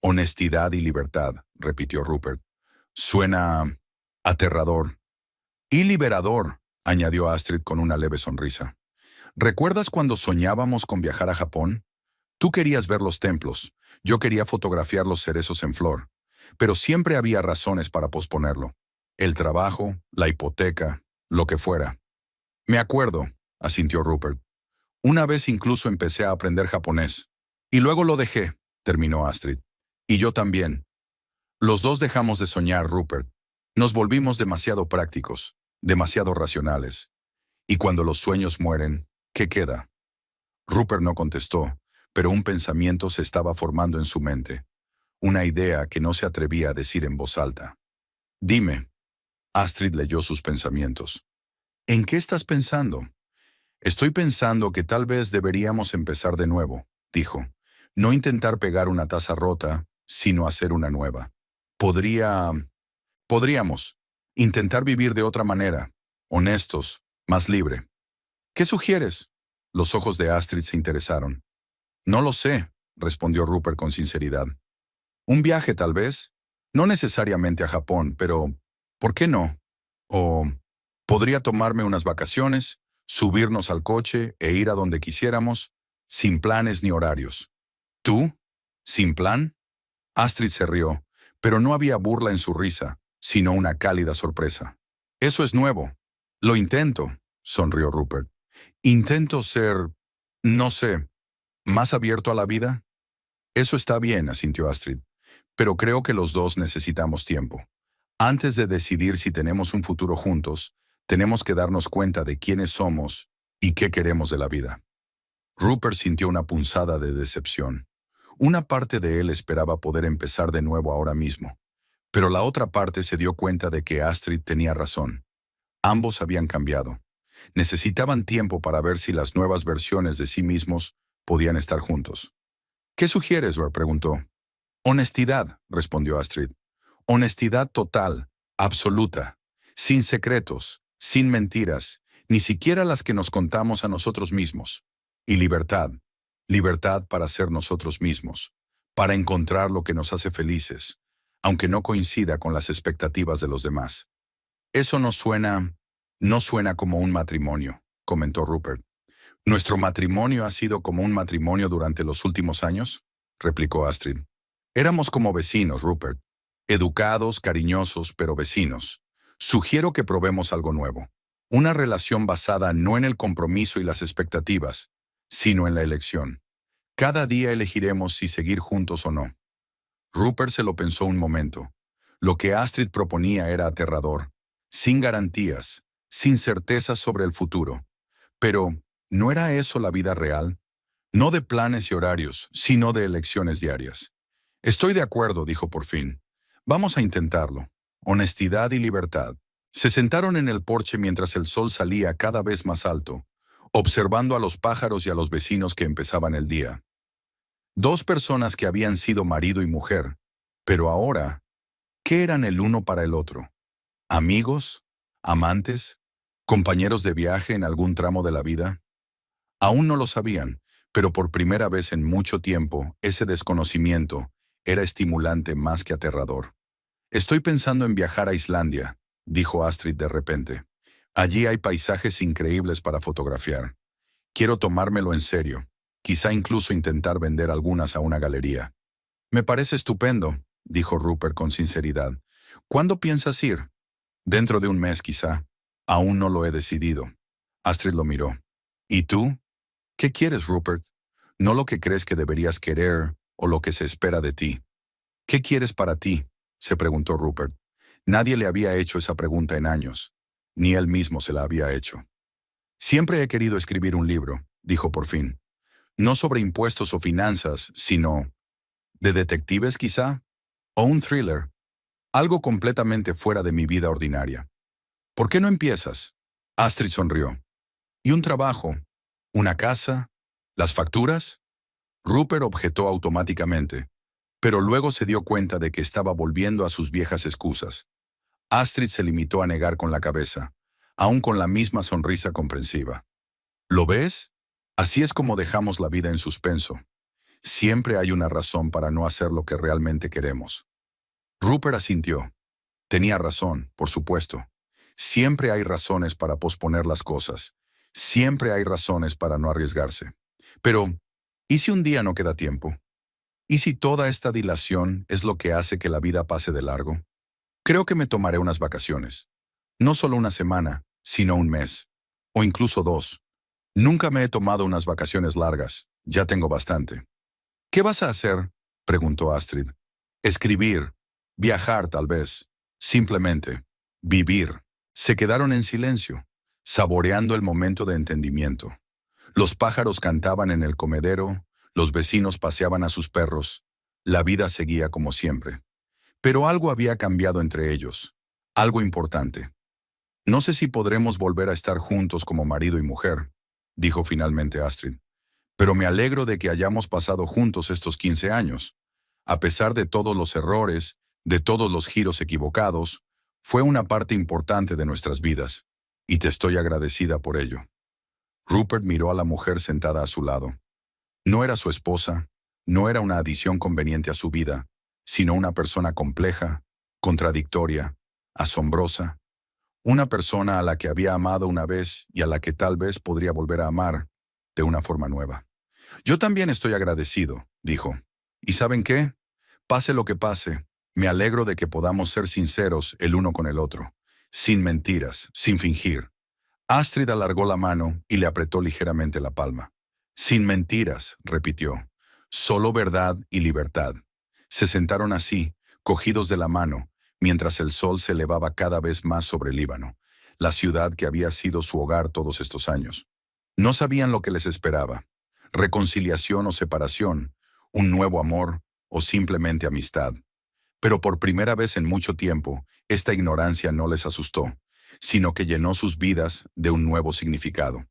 Honestidad y libertad, repitió Rupert. Suena aterrador. Y liberador, añadió Astrid con una leve sonrisa. ¿Recuerdas cuando soñábamos con viajar a Japón? Tú querías ver los templos, yo quería fotografiar los cerezos en flor, pero siempre había razones para posponerlo. El trabajo, la hipoteca, lo que fuera. Me acuerdo, asintió Rupert. Una vez incluso empecé a aprender japonés. Y luego lo dejé, terminó Astrid. Y yo también. Los dos dejamos de soñar, Rupert. Nos volvimos demasiado prácticos, demasiado racionales. Y cuando los sueños mueren, ¿qué queda? Rupert no contestó, pero un pensamiento se estaba formando en su mente. Una idea que no se atrevía a decir en voz alta. Dime. Astrid leyó sus pensamientos. ¿En qué estás pensando? Estoy pensando que tal vez deberíamos empezar de nuevo, dijo. No intentar pegar una taza rota, sino hacer una nueva. Podríamos intentar vivir de otra manera, honestos, más libre. ¿Qué sugieres? Los ojos de Astrid se interesaron. No lo sé, respondió Rupert con sinceridad. Un viaje, tal vez. No necesariamente a Japón, pero ¿por qué no? O podría tomarme unas vacaciones, subirnos al coche e ir a donde quisiéramos, sin planes ni horarios. ¿Tú? ¿Sin plan? Astrid se rió, pero no había burla en su risa, sino una cálida sorpresa. Eso es nuevo. Lo intento, sonrió Rupert. Intento ser, no sé, más abierto a la vida. Eso está bien, asintió Astrid, pero creo que los dos necesitamos tiempo. Antes de decidir si tenemos un futuro juntos, tenemos que darnos cuenta de quiénes somos y qué queremos de la vida. Rupert sintió una punzada de decepción. Una parte de él esperaba poder empezar de nuevo ahora mismo, pero la otra parte se dio cuenta de que Astrid tenía razón. Ambos habían cambiado. Necesitaban tiempo para ver si las nuevas versiones de sí mismos podían estar juntos. ¿Qué sugieres?, Rupert preguntó. Honestidad, respondió Astrid. Honestidad total, absoluta, sin secretos, sin mentiras, ni siquiera las que nos contamos a nosotros mismos. Y libertad, libertad para ser nosotros mismos, para encontrar lo que nos hace felices, aunque no coincida con las expectativas de los demás. Eso no suena como un matrimonio, comentó Rupert. ¿Nuestro matrimonio ha sido como un matrimonio durante los últimos años?, replicó Astrid. Éramos como vecinos, Rupert. Educados, cariñosos, pero vecinos. Sugiero que probemos algo nuevo. Una relación basada no en el compromiso y las expectativas, sino en la elección. Cada día elegiremos si seguir juntos o no. Rupert se lo pensó un momento. Lo que Astrid proponía era aterrador, sin garantías, sin certezas sobre el futuro. Pero, ¿no era eso la vida real? No de planes y horarios, sino de elecciones diarias. Estoy de acuerdo, dijo por fin. Vamos a intentarlo. Honestidad y libertad. Se sentaron en el porche mientras el sol salía cada vez más alto, observando a los pájaros y a los vecinos que empezaban el día. Dos personas que habían sido marido y mujer, pero ahora ¿Qué eran el uno para el otro? ¿Amigos? ¿Amantes? ¿Compañeros de viaje en algún tramo de la vida? Aún no lo sabían, pero por primera vez en mucho tiempo, ese desconocimiento era estimulante más que aterrador. Estoy pensando en viajar a Islandia, dijo Astrid de repente. Allí hay paisajes increíbles para fotografiar. Quiero tomármelo en serio, quizá incluso intentar vender algunas a una galería. Me parece estupendo, dijo Rupert con sinceridad. ¿Cuándo piensas ir? Dentro de un mes, quizá. Aún no lo he decidido. Astrid lo miró. ¿Y tú? ¿Qué quieres, Rupert? No lo que crees que deberías querer o lo que se espera de ti. ¿Qué quieres para ti? Se preguntó Rupert. Nadie le había hecho esa pregunta en años. Ni él mismo se la había hecho. Siempre he querido escribir un libro, dijo por fin. No sobre impuestos o finanzas, sino de detectives quizá, o un thriller, algo completamente fuera de mi vida ordinaria. ¿Por qué no empiezas? Astrid sonrió. ¿Y un trabajo? ¿Una casa? ¿Las facturas? Rupert objetó automáticamente, pero luego se dio cuenta de que estaba volviendo a sus viejas excusas. Astrid se limitó a negar con la cabeza, aún con la misma sonrisa comprensiva. ¿Lo ves? Así es como dejamos la vida en suspenso. Siempre hay una razón para no hacer lo que realmente queremos. Rupert asintió. Tenía razón, por supuesto. Siempre hay razones para posponer las cosas. Siempre hay razones para no arriesgarse. Pero, ¿y si un día no queda tiempo? ¿Y si toda esta dilación es lo que hace que la vida pase de largo? Creo que me tomaré unas vacaciones. No solo una semana, sino un mes. O incluso dos. Nunca me he tomado unas vacaciones largas. Ya tengo bastante. ¿Qué vas a hacer? Preguntó Astrid. Escribir. Viajar, tal vez. Simplemente. Vivir. Se quedaron en silencio, saboreando el momento de entendimiento. Los pájaros cantaban en el comedero, los vecinos paseaban a sus perros. La vida seguía como siempre. Pero algo había cambiado entre ellos. Algo importante. No sé si podremos volver a estar juntos como marido y mujer, dijo finalmente Astrid. Pero me alegro de que hayamos pasado juntos estos 15 años. A pesar de todos los errores, de todos los giros equivocados, fue una parte importante de nuestras vidas, y te estoy agradecida por ello. Rupert miró a la mujer sentada a su lado. No era su esposa, no era una adición conveniente a su vida, sino una persona compleja, contradictoria, asombrosa, una persona a la que había amado una vez y a la que tal vez podría volver a amar de una forma nueva. Yo también estoy agradecido, dijo. ¿Y saben qué? Pase lo que pase, me alegro de que podamos ser sinceros el uno con el otro, sin mentiras, sin fingir. Astrid alargó la mano y le apretó ligeramente la palma. Sin mentiras, repitió. Solo verdad y libertad. Se sentaron así, cogidos de la mano, mientras el sol se elevaba cada vez más sobre el Líbano, la ciudad que había sido su hogar todos estos años. No sabían lo que les esperaba. Reconciliación o separación, un nuevo amor o simplemente amistad. Pero por primera vez en mucho tiempo, esta ignorancia no les asustó, sino que llenó sus vidas de un nuevo significado.